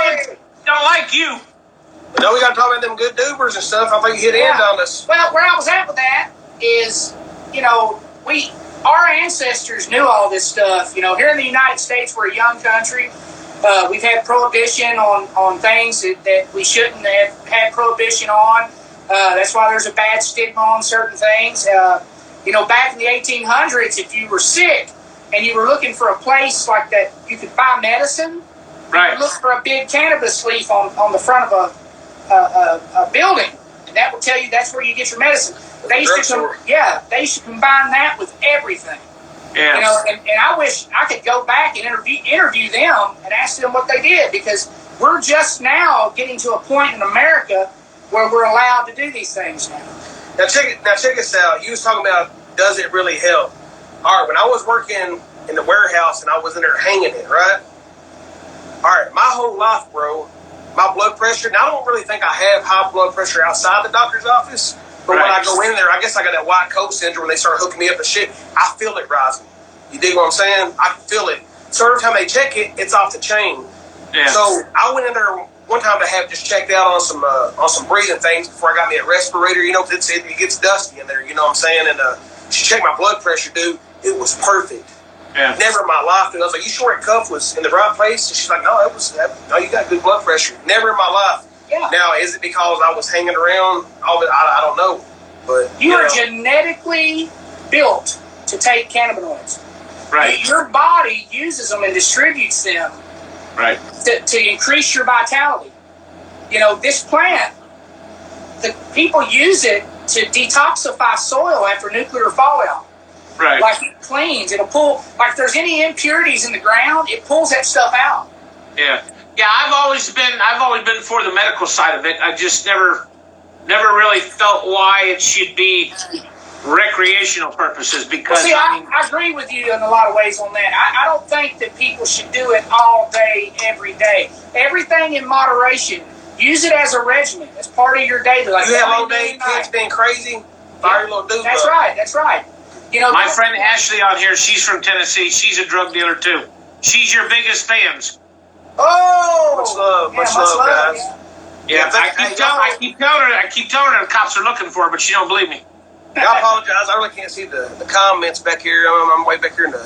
don't like you. But now we got to talk about them good dubers and stuff. I think you hit in on us. Well, where I was at with that is, our ancestors knew all this stuff. Here in the United States, we're a young country. We've had prohibition on things that we shouldn't have had prohibition on. That's why there's a bad stigma on certain things. Back in the 1800s, if you were sick and you were looking for a place like that you could buy medicine, right, you look for a big cannabis leaf on the front of a building, and that will tell you that's where you get your medicine. They used to combine that with everything. Yeah. And I wish I could go back and interview them and ask them what they did, because we're just now getting to a point in America where we're allowed to do these things now. Now check this out. You was talking about, does it really help? All right, when I was working in the warehouse and I was in there hanging it, right? All right, my whole life, bro, my blood pressure, now I don't really think I have high blood pressure outside the doctor's office, but when I go in there, I guess I got that white coat syndrome when they start hooking me up and shit, I feel it rising. You dig what I'm saying? I feel it. So every time they check it, it's off the chain. Yeah. So I went in there one time to have just checked out on some breathing things before I got me a respirator, because it gets dusty in there, you know what I'm saying? And she checked my blood pressure, dude. It was perfect. Yeah. Never in my life, dude. I was like, you sure that cuff was in the right place? And she's like, no, you got good blood pressure. Never in my life. Yeah. Now, is it because I was hanging around all of it? I don't know. But you are genetically built to take cannabinoids. Right. Your body uses them and distributes them to increase your vitality. This plant, the people use it to detoxify soil after nuclear fallout. Right. Like it cleans, it'll pull, like if there's any impurities in the ground, it pulls that stuff out. Yeah. Yeah, I've always been for the medical side of it. I just never really felt why it should be recreational purposes, because I agree with you in a lot of ways on that. I don't think that people should do it all day, every day. Everything in moderation. Use it as a regimen, as part of your day. Like you have all day kids being crazy. Fire your little dude. That's right. That's right. My friend Ashley on here, she's from Tennessee. She's a drug dealer too. She's your biggest fans. Oh, much love, guys. Yeah, I keep telling her the cops are looking for her, but she don't believe me. I apologize. I really can't see the comments back here. I'm way back here in the.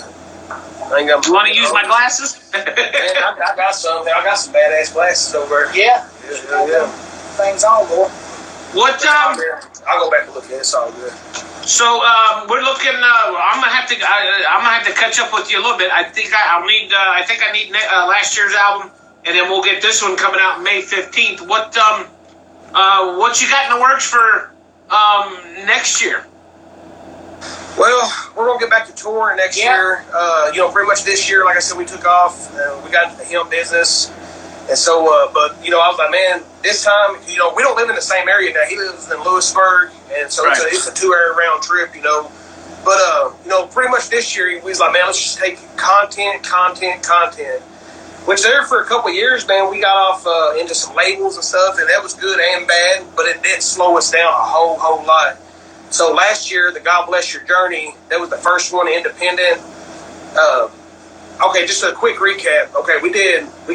You want to use my glasses? Man, I got some. I got some badass glasses over there. Yeah. Things on, boy. What? I'll go back and look at it. It's all good. So we're looking. I'm gonna have to catch up with you a little bit. I think I need last year's album, and then we'll get this one coming out May 15th. What you got in the works for next year? Well, we're gonna get back to touring next year. Pretty much this year, like I said, we took off. We got into the hemp business, and so. But I was like, man, this time, we don't live in the same area now. He lives in Lewisburg, and so it's a 2-hour round trip, But pretty much this year, we was like, man, let's just take content. Which there for a couple of years, man, we got off into some labels and stuff, and that was good and bad, but it did slow us down a whole lot. So last year, the God Bless Your Journey, that was the first one, independent. Okay, just a quick recap. Okay, we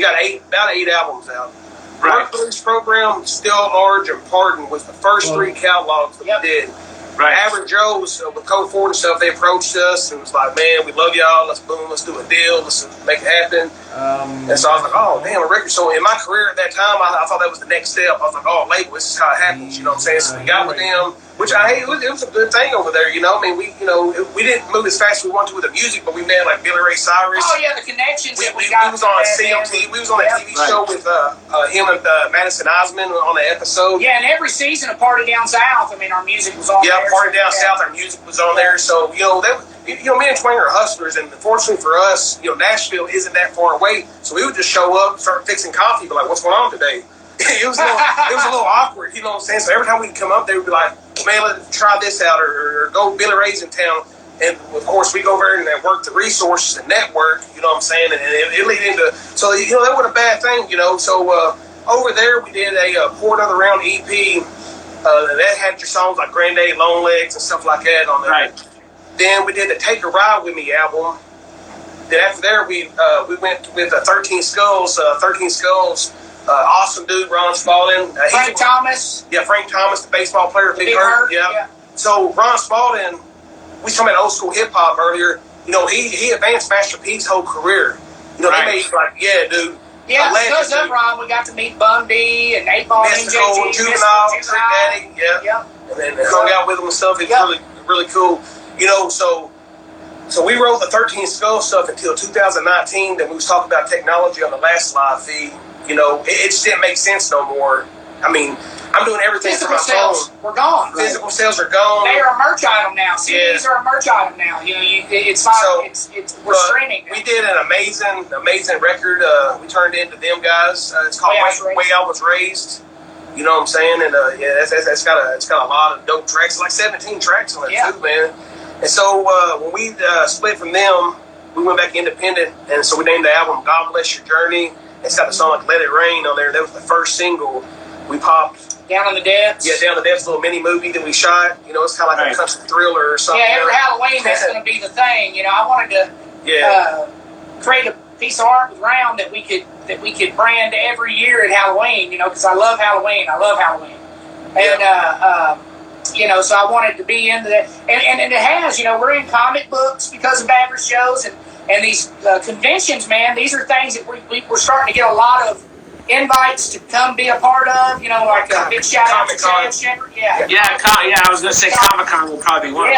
got about eight albums out. Right. Our release program, Still Large and Pardon, was the first three catalogs that we did. Right. Average Joe's with Code 4 and stuff, they approached us and was like, man, we love y'all. Let's do a deal. Let's make it happen. And so I was like, oh, damn, a record. So in my career at that time, I thought that was the next step. I was like, oh, label, this is how it happens. You know what I'm saying? So we got with them, which it was a good thing over there. You know, I mean, we didn't move as fast as we wanted to with the music, but we met like Billy Ray Cyrus. Oh yeah, the connections that we We got. was on CMT. We was on a TV show with him and Madison Osmond on the episode. Yeah, and every season of Party Down South, I mean, our music was on there. Yeah, Party Down South, our music was on there. So, me and Twang are hustlers, and fortunately for us, Nashville isn't that far away. So we would just show up, start fixing coffee, be like, what's going on today? it was a little awkward, you know what I'm saying? So every time we'd come up, they would be like, well, man, let's try this out, or go Billy Ray's in town. And, of course, we go over there and work the resources and network, you know what I'm saying? And it lead into, so, that wasn't a bad thing, So over there, we did a Pour Another Round EP that had your songs like Granddaddy Long Legs and stuff like that on there. Right. Then we did the Take a Ride With Me album. Then after there, we went with 13 Skulls. 13 Skulls, awesome dude, Ron Spalding. Frank Thomas. Yeah, Frank Thomas, the baseball player, Big Hurt. Yeah. So Ron Spalding, we talking about old school hip hop earlier. He advanced Master P's whole career. They made dude. Yeah, because of Ron, we got to meet Bun B and 8 Ball Mystical, MJG, Juvenile, Trick Daddy, yeah. And then hung out with him and stuff. It's really, really cool. So we wrote the 13 Skull stuff until 2019. Then we was talking about technology on the last live feed. It just didn't make sense no more. I mean, I'm doing everything Physical for my sales phone. were gone. Physical sales are gone. They are a merch item now. CDs are a merch item now. It's fine. So, we're streaming. We did an amazing record. We turned into them guys. It's called Way I Was Raised. You know what I'm saying? And it's got a lot of dope tracks. Like 17 tracks on it too, man. And so when we split from them, we went back independent, and so we named the album "God Bless Your Journey." It's got the song like "Let It Rain" on there. That was the first single we popped. Down in the Depths. Yeah, Down in the Depths, a little mini movie that we shot. It's kind of like a country thriller or something. Yeah, every Halloween that's going to be the thing. I wanted to create a piece of art with Round that we could brand every year at Halloween. Because I love Halloween. And so I wanted to be into that. And it has. We're in comic books because of Average Joe's and these conventions. Man, these are things that we're starting to get a lot of invites to come be a part of, like a big shout out to Chad Shepherd. Yeah, I was going to say Comic-Con will probably be one.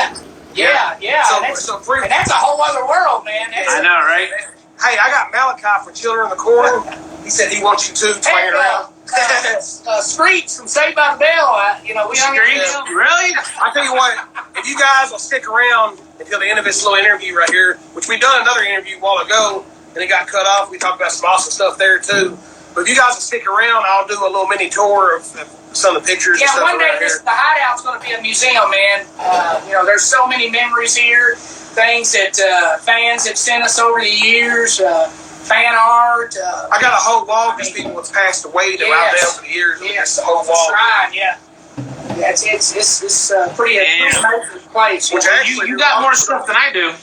Yeah. And that's a whole other world, man. I know, right? Hey, I got Malachi from Children in the Corner. He said he wants you to play around. Screech from Saved by the Bell. We Screech? Really? I tell you what, if you guys will stick around until the end of this little interview right here, which we've done another interview a while ago, and it got cut off. We talked about some awesome stuff there too. But if you guys will stick around, I'll do a little mini tour of some of the pictures. Yeah, and stuff one day the Hideout's going to be a museum, man. There's so many memories here, things that fans have sent us over the years, fan art. I got a whole wall of these people that's passed away that write down for the years. Yes, the whole wall. Shrine, it's pretty amazing place. Which you got more stuff than I do.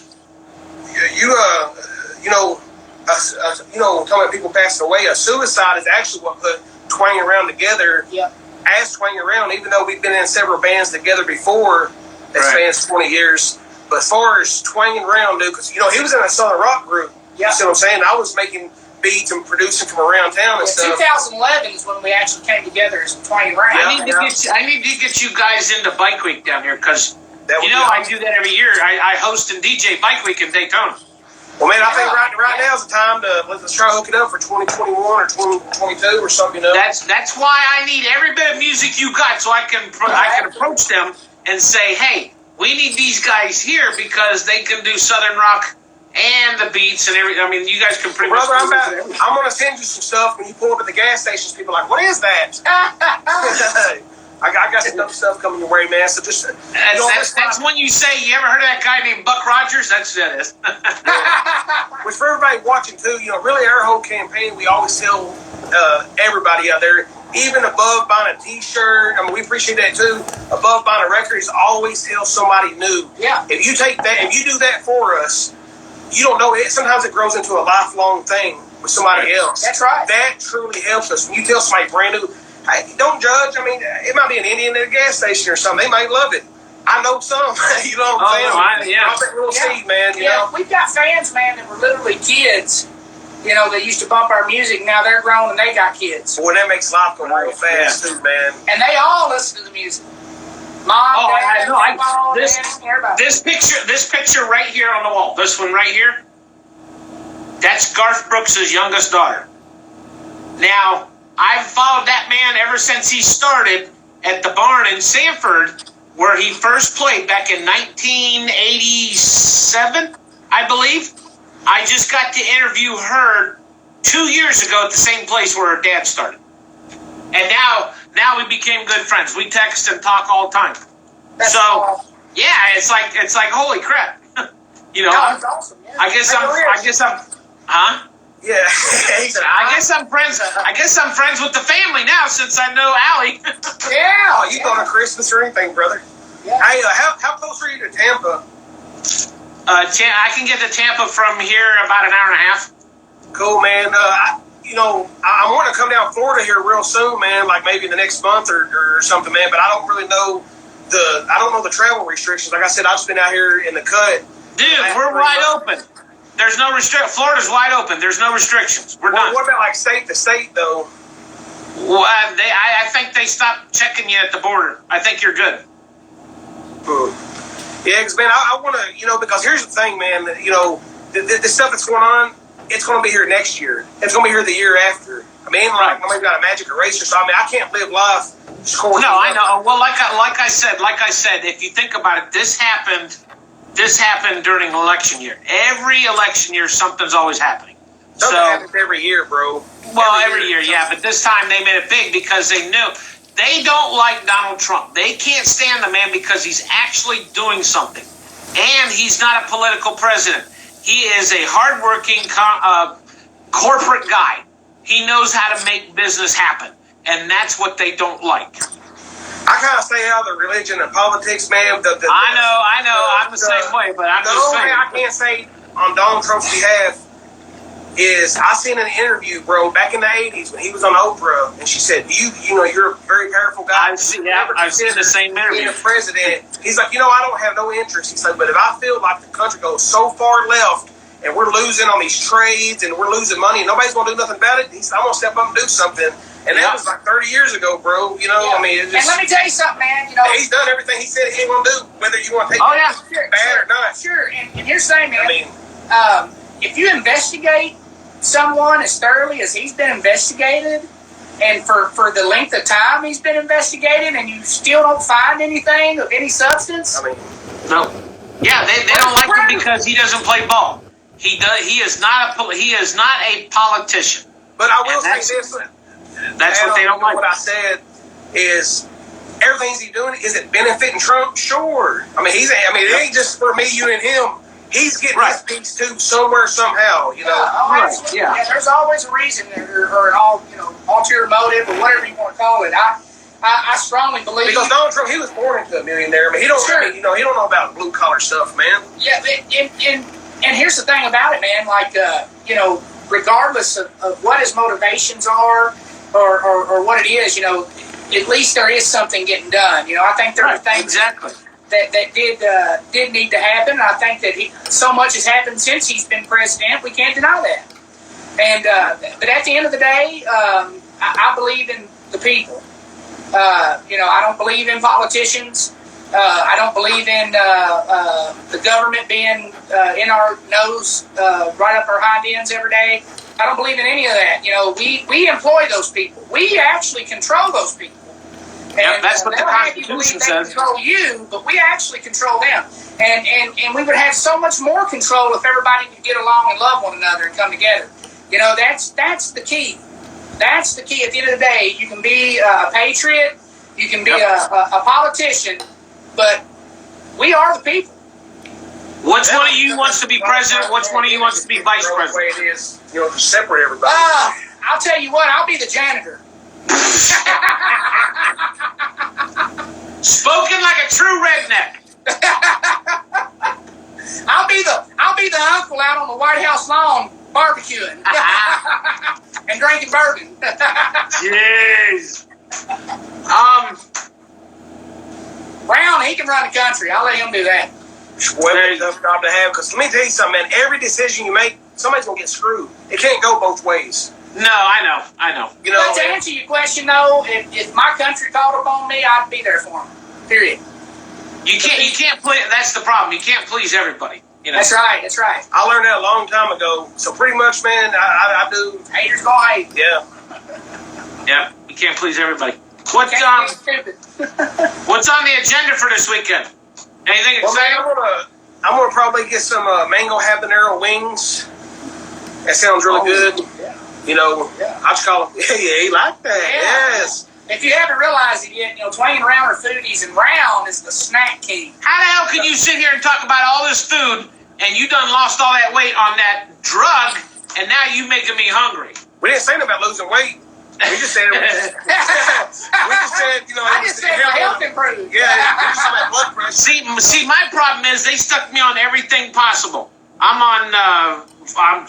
Talking about people passing away, a suicide is actually what put Twang Around together. Yeah. As Twang Around, even though we've been in several bands together before, that spans 20 years. But as far as Twang Around, dude, because he was in a Southern rock group. Yeah. You see what I'm saying? I was making beats and producing from around town and stuff. 2011 is when we actually came together as Twang Around. I need to get you guys into Bike Week down here because I do that every year. I host and DJ Bike Week in Daytona. Well, man, I think right now is the time to let's try to hook it up for 2021 or 2022 or something. That's why I need every bit of music you got, so I can approach them and say, hey, we need these guys here because they can do Southern rock and the beats and everything. I mean, you guys can pretty much. I'm going to send you some stuff when you pull up at the gas stations. People are like, what is that? I got some stuff coming your way, man. So just that's when you say, you ever heard of that guy named Buck Rogers? That's who that is. Which for everybody watching too, really our whole campaign, we always tell everybody out there, even above buying a T-shirt. I mean, we appreciate that too. Above buying a record is always tell somebody new. Yeah. If you do that for us, you don't know it. Sometimes it grows into a lifelong thing with somebody else. That's right. That truly helps us. When you tell somebody brand new, hey, don't judge. I mean, it might be an Indian at a gas station or something. They might love it. I know some. You know what I'm saying? Yeah. Drop that little seed, man. You know? We've got fans, man, that were literally kids. You know, they used to bump our music. Now they're grown and they got kids. Boy, that makes life go real fast too, man. And they all listen to the music. Mom, Dad, everybody. This picture right here on the wall, this one right here, that's Garth Brooks' youngest daughter. Now, I've followed that man ever since he started at the barn in Sanford, where he first played back in 1987, I believe. I just got to interview her 2 years ago at the same place where her dad started. And now we became good friends. We text and talk all the time. That's so awesome. yeah, it's like holy crap. You know, that's awesome. Yeah. I guess I'm huh? Yeah. I guess I'm friends with the family now since I know Allie. Yeah. Oh, you going to Christmas or anything, brother? Yeah. Hey, how close are you to Tampa? I can get to Tampa from here about an hour and a half. Cool, man. I want to come down Florida here real soon, man. Like maybe in the next month or something, man. But I don't really know the travel restrictions. Like I said, I've just been out here in the cut. Dude, we're wide open. There's no Florida's wide open. There's no restrictions. We're done. What about like state to state though? Well, I think they stopped checking you at the border. I think you're good. Yeah, because man, I want to, because here's the thing, man. The stuff that's going on, it's going to be here next year. It's going to be here the year after. I mean, like nobody's got a magic eraser, so I mean, I can't live life. No, I know. Well, like I said, if you think about it, this happened during election year. Every election year, something's always happening. Something happens every year, bro. Well, every year, yeah, but this time they made it big because they knew. They don't like Donald Trump. They can't stand the man because he's actually doing something. And he's not a political president. He is a hardworking corporate guy. He knows how to make business happen. And that's what they don't like. I kind of stay out of the religion and politics, man. I know. I'm the same way, but I'm just saying. The only thing I can't say on Donald Trump's behalf is I seen an interview, bro, back in the 80s when he was on Oprah, and she said, you're a very powerful guy. I've seen the same interview. Being a president, he's like, I don't have no interest. He said, but if I feel like the country goes so far left and we're losing on these trades and we're losing money and nobody's going to do nothing about it, he said, I'm going to step up and do something. And that was like 30 years ago, bro. I mean, and let me tell you something, man. He's done everything he said he ain't going to do, whether you want to take it bad or not. Sure, and here's the thing, man. I mean, if you investigate someone as thoroughly as he's been investigated, and for the length of time he's been investigated, and you still don't find anything of any substance. I mean, no. Yeah, they don't like him because he doesn't play ball. He does. He is not a politician. But I will say this. That's what they don't like. What I said is everything he's doing, is it benefiting Trump? Sure. I mean, it ain't just for me, you, and him. He's getting his piece too somewhere, somehow. Yeah, there's always a reason or an ulterior motive or whatever you want to call it. I strongly believe because Donald Trump, he was born into a millionaire. I mean, he don't he don't know about blue collar stuff, man. Yeah, and here's the thing about it, man. Like regardless of what his motivations are or what it is, at least there is something getting done. I think there are things exactly that did need to happen. I think that so much has happened since he's been president. We can't deny that. And but at the end of the day, I believe in the people. I don't believe in politicians. I don't believe in the government being in our nose, right up our hind ends every day. I don't believe in any of that. We employ those people. We actually control those people. And that's what the Constitution says. They control you, but we actually control them. And we would have so much more control if everybody could get along and love one another and come together. That's the key. That's the key. At the end of the day, you can be a patriot, you can be a politician, but we are the people. Which one of you wants to be president? Which one of you wants to be vice president? The way it is, to separate everybody. I'll tell you what, I'll be the janitor. Spoken like a true redneck. I'll be the uncle out on the White House lawn barbecuing and drinking bourbon. Jeez. Brown, he can run the country. I'll let him do that. Well, it's a tough job to have, because let me tell you something, man. Every decision you make, somebody's gonna get screwed. It can't go both ways. No, I know. You know. But to answer your question, though, if my country called upon me, I'd be there for them. Period. You can't please. That's the problem. You can't please everybody. You know. That's right. I learned that a long time ago. So pretty much, man, I do. Haters gonna hate. Yeah. Yeah, you can't please everybody. Can't be stupid. What's on the agenda for this weekend? Anything Well, exciting? man, I'm gonna probably get some mango habanero wings. That sounds really good. Yeah. You know, I just call them. Yeah, you like that? Yeah. Yes. If you haven't realized it yet, Twang and Round are foodies, and Round is the snack king. How the hell can you sit here and talk about all this food and you done lost all that weight on that drug and now you making me hungry? We didn't say anything about losing weight. We just said. we just said, I just said my health improved. Yeah, we just talking about blood pressure. See, my problem is they stuck me on everything possible. I'm on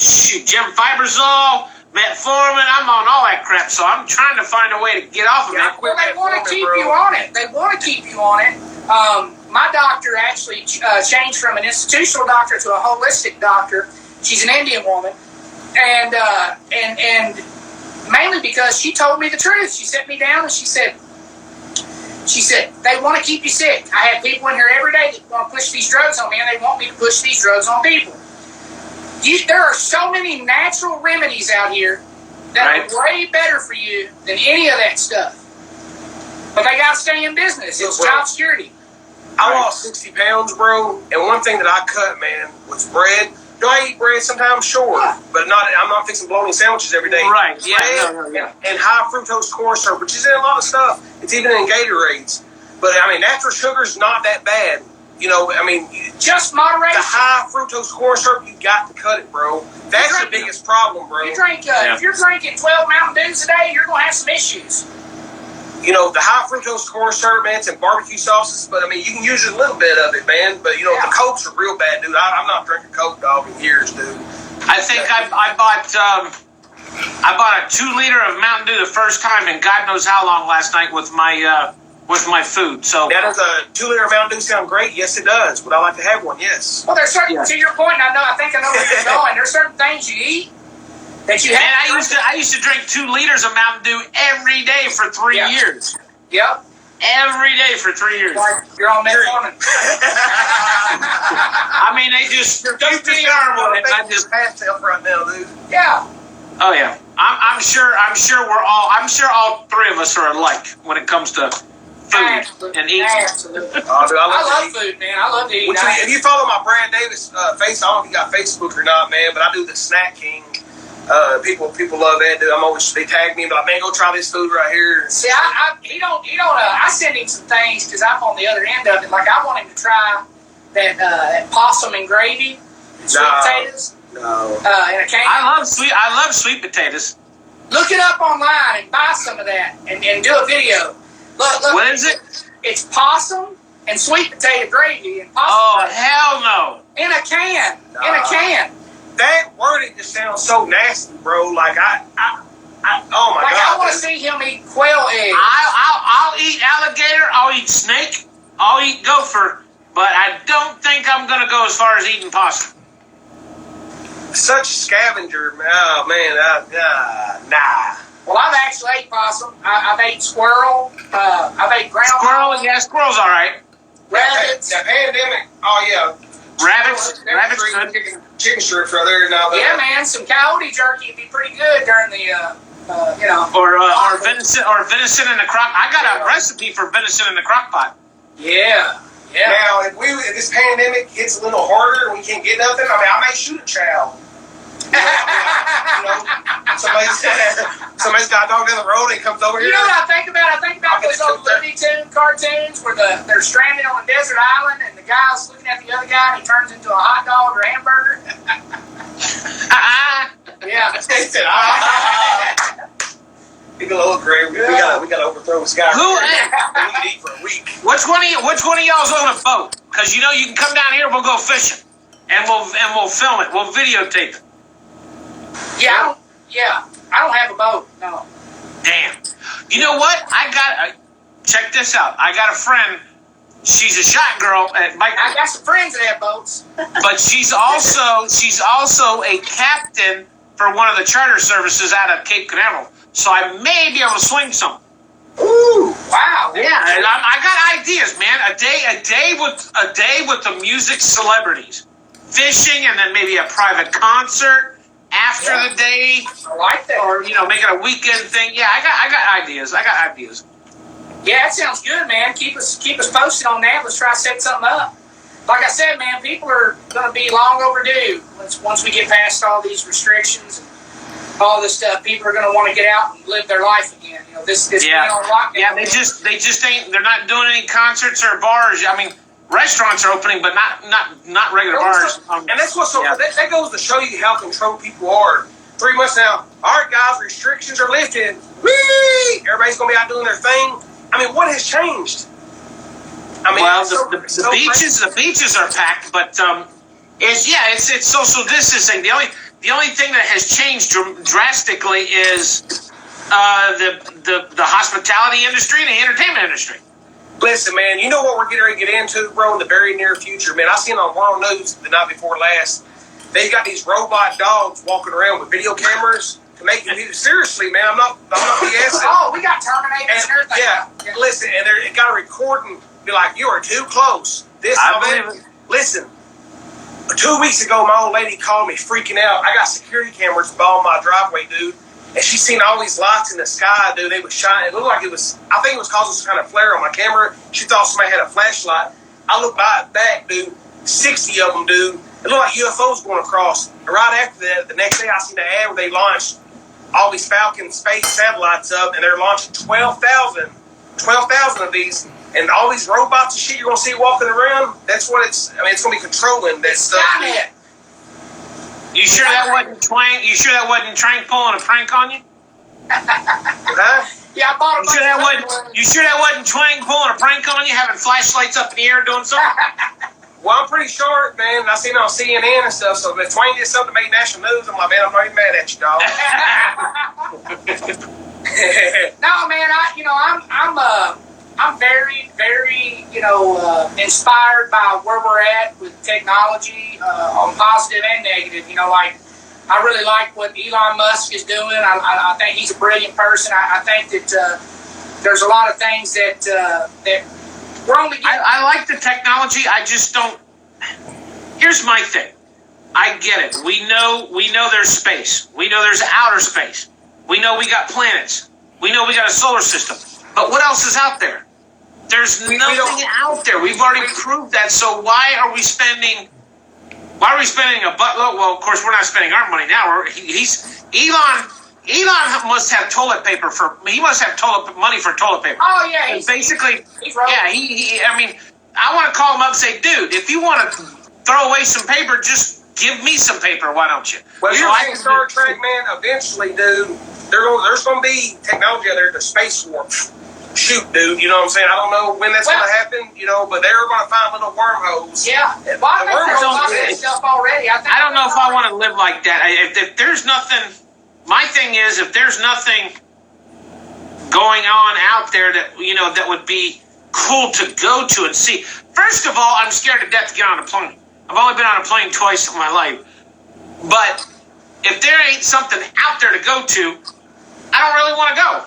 Jim Fiberzol, metformin. I'm on all that crap, so I'm trying to find a way to get off of it. Well, they want to keep you on it. My doctor actually changed from an institutional doctor to a holistic doctor. She's an Indian woman, and mainly because she told me the truth. She sat me down and she said, they want to keep you sick. I have people in here every day that want to push these drugs on me, and they want me to push these drugs on people. There are so many natural remedies out here that are way better for you than any of that stuff. But they got to stay in business. It's job security. I lost 60 pounds, bro, and one thing that I cut, man, was bread. Do I eat bread sometimes? Sure. Yeah. But I'm not fixing bologna sandwiches every day. Right, yeah. Bread and high fructose corn syrup, which is in a lot of stuff. It's even in Gatorades. But, natural sugar's not that bad. Just moderation. The high fructose corn syrup, you got to cut it, bro. That's the biggest problem, bro. If you're drinking 12 Mountain Dews a day, you're going to have some issues. The high fructose corn syrup, man, it's in barbecue sauces, but, you can use a little bit of it, man. But, the Cokes are real bad, dude. I'm not drinking Coke, dog, in years, dude. I think I bought a 2 liter of Mountain Dew the first time in God knows how long last night with my food. So now, does a 2 liter of Mountain Dew sound great? Yes, it does. Would I like to have one? Yes. Well, there's certain, to your point, I think I know where you're going. There's certain things you eat that you have. And I used to drink 2 liters of Mountain Dew every day for 3 years. Yep. Every day for 3 years. Like you're on metformin. They just dumped the arm on it. I just passed out right now, dude. Yeah. Oh yeah. I'm sure all 3 of us are alike when it comes to food and eating. Absolutely. Oh, dude, I love food, man. I love to eat. If you follow my Brad Davis face, I don't know if you got Facebook or not, man, but I do the Snack King. People love that, dude. They tag me, like, man, go try this food right here. See, I send him some things because I'm on the other end of it. Like, I want him to try that possum and gravy, and sweet potatoes. No. In a can. I love sweet potatoes. Look it up online and buy some of that and do a video. Look. What is it? It's possum and sweet potato gravy and possum. Oh, gravy. hell no. In a can. In a can. That wording just sounds so nasty, bro. Like, oh my God. I want to dude. see him eat quail eggs. I'll eat alligator. I'll eat snake. I'll eat gopher. But I don't think I'm going to go as far as eating possum. Such a scavenger, man. Oh, man. Nah. Well, I've actually ate possum. I've ate squirrel. I've ate ground. Squirrel, yeah, squirrel's all right. Rabbits. The pandemic. Oh, yeah. Rabbits good. Chicken strips right there now. Yeah, man. Some coyote jerky would be pretty good during the, Or venison in the crock. I got a recipe for venison in the crock pot. Yeah. Now, if this pandemic hits a little harder and we can't get nothing, I may shoot a child. Somebody's got a dog down the road and he comes over here. You know what I think about? I think about those old Looney Tunes cartoons where they're stranded on a desert island and the guy's looking at the other guy and he turns into a hot dog or a hamburger. Yeah. We got to overthrow this guy. Who? We can eat for a week. Which one of y'all's on a boat? Because you can come down here and we'll go fishing. and we'll film it. We'll videotape it. Yeah, I don't have a boat. No. Damn. You know what? Check this out. I got a friend. She's a shot girl at Backwoods. I got some friends that have boats. But she's also a captain for one of the charter services out of Cape Canaveral. So I may be able to swing some. Ooh, wow. Yeah, and I got ideas, man. A day with the music celebrities, fishing, and then maybe a private concert after the day. I like that. Or make it a weekend thing. Yeah, I got ideas. Yeah, that sounds good, man. Keep us posted on that. Let's try to set something up. Like I said, man, people are going to be long overdue once we get past all these restrictions and all this stuff. People are going to want to get out and live their life again. This being on lockdown. Yeah, they just ain't. They're not doing any concerts or bars. I mean, restaurants are opening, but not regular bars. And that's what's so. That goes to show you how controlled people are. 3 months now. All right, guys, restrictions are lifted. Whee! Everybody's going to be out doing their thing. I mean, what has changed? I mean, the beaches are packed, but it's social distancing. The only thing that has changed drastically is the hospitality industry and the entertainment industry. Listen, man, you know what we're getting ready to get into, bro, in the very near future, man. I seen on World News the night before last. They got these robot dogs walking around with video cameras. To make you seriously, man, I'm not BSing. Oh, we got Terminators and everything. Yeah, listen, and they got a recording, be like, you are too close. Listen, 2 weeks ago, my old lady called me freaking out. I got security cameras all my driveway, dude, and she seen all these lights in the sky, dude. They was shining. It looked like I think it was causing some kind of flare on my camera. She thought somebody had a flashlight. I looked back, dude, 60 of them, dude. It looked like UFOs going across. And right after that, the next day, I seen the ad where they launched all these Falcon space satellites up, and they're launching 12,000 of these, and all these robots and shit you're going to see walking around. That's what it's going to be controlling that stuff. You sure that wasn't Twang? You sure that wasn't Twang pulling a prank on you? Huh? Yeah, I bought a You sure that wasn't Twang pulling a prank on you, having flashlights up in the air doing something? Well, I'm pretty sure, man. I seen it on CNN and stuff. So if Twang did something to make national news, I'm like, man, I'm not even mad at you, dog. No, man. I'm very, very, inspired by where we're at with technology, on positive and negative. I really like what Elon Musk is doing. I think he's a brilliant person. I think that there's a lot of things that we're only getting. I like the technology. I just don't. Here's my thing. I get it. We know there's space. We know there's outer space. We know we got planets. We know we got a solar system. But what else is out there? There's nothing out there. We've already proved that. So why are we spending a buttload? Well, of course, we're not spending our money now. Elon must have toilet paper money for toilet paper. Oh yeah, he's basically. I want to call him up and say, dude, if you want to throw away some paper, just give me some paper. Why don't you? Well, you're saying Star Trek, man. Eventually, dude, there's going to be technology out there to space warp. Shoot, dude, you know what I'm saying? I don't know when that's going to happen, but they're going to find little wormholes. Yeah, there's a lot of that stuff already. I don't know if I want to live like that. If there's nothing, my thing is, if there's nothing going on out there that that would be cool to go to and see. First of all, I'm scared to death to get on a plane. I've only been on a plane twice in my life, but if there ain't something out there to go to, I don't really want to go.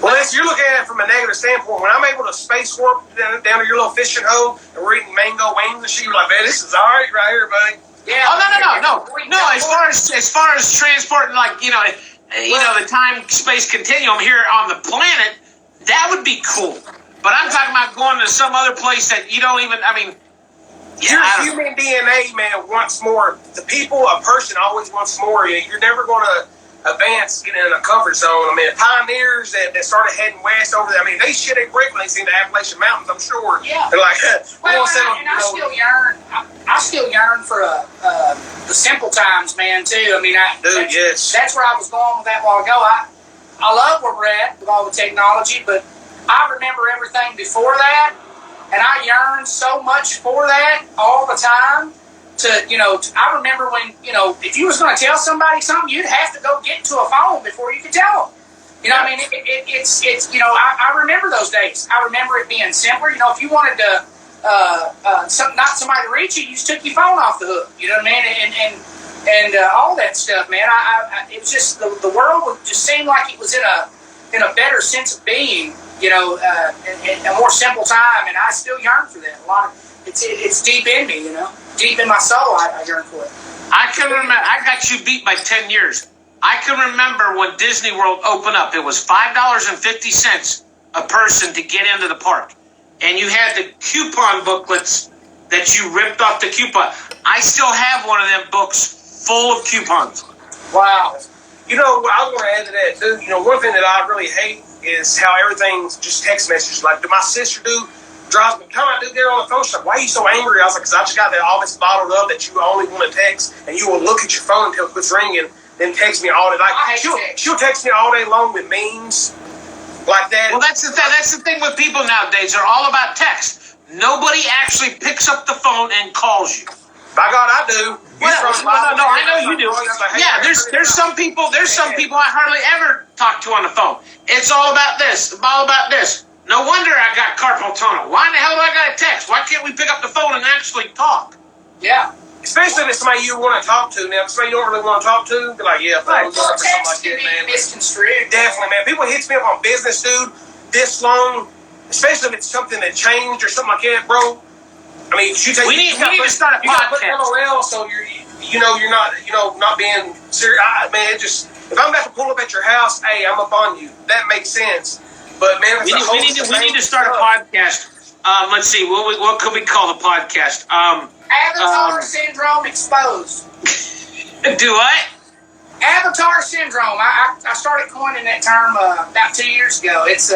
Well, you're looking at it from a negative standpoint. When I'm able to space warp down to your little fishing hole and we're eating mango wings and shit, you're like, man, this is all right here, buddy. Yeah. Oh no. As far as transporting, the time-space continuum here on the planet, that would be cool. But I'm talking about going to some other place that you don't even. Your human DNA, man, wants more. A person always wants more. You're never going to advance getting in a comfort zone. Pioneers that started heading west over there, they shit a brick when they seen the Appalachian Mountains, I'm sure. Yeah. They're like, I still yearn for the simple times, man, too. Yes. That's where I was going with that a while ago. I love where we're at with all the technology, but I remember everything before that, and I yearn so much for that all the time I remember when, if you was going to tell somebody something, you'd have to go get to a phone before you could tell them. I mean, I remember those days. I remember it being simpler. If you wanted to, not somebody to reach you, you just took your phone off the hook. You know what I mean? And all that stuff, man. It was just the world would just seem like it was in a better sense of being. In a more simple time, and I still yearn for that. It's deep in me. Deep in my soul, I yearn for it. I can remember. I got you beat by 10 years. I can remember when Disney World opened up. It was $5.50 a person to get into the park, and you had the coupon booklets that you ripped off the coupon. I still have one of them books full of coupons. Wow. I was going to add to that too. One thing that I really hate is how everything's just text messages. Like, my sister drives me. Time I do get her on the phone, she's like, "Why are you so angry?" I was like, "Because I just got all this bottled up that you only want to text, and you will look at your phone until it quits ringing, then text me all day. Like, she'll text me all day long with memes like that." Well, that's the thing with people nowadays. They're all about text. Nobody actually picks up the phone and calls you. By God, I do. No, I know you do. Yeah, there's some people. There's some people I hardly ever talk to on the phone. It's all about this. All about this. No wonder I got carpal tunnel. Why in the hell do I got a text? Why can't we pick up the phone and actually talk? Yeah. Especially if it's somebody you want to talk to. Now, if somebody you don't really want to talk to, be like, yeah, right. Something like that, man. Misconstrued. Definitely, man. People hits me up on business, dude, this long, especially if it's something that changed or something like that, bro. I mean, we need to start a podcast. You got to put LOL, so you're not being serious. Man, if I'm about to pull up at your house, hey, I'm up on you. That makes sense. But man, we need to start a podcast. Let's see, what could we call the podcast? Avatar Syndrome Exposed. Do what? Avatar Syndrome. I started coining that term about 2 years ago. It's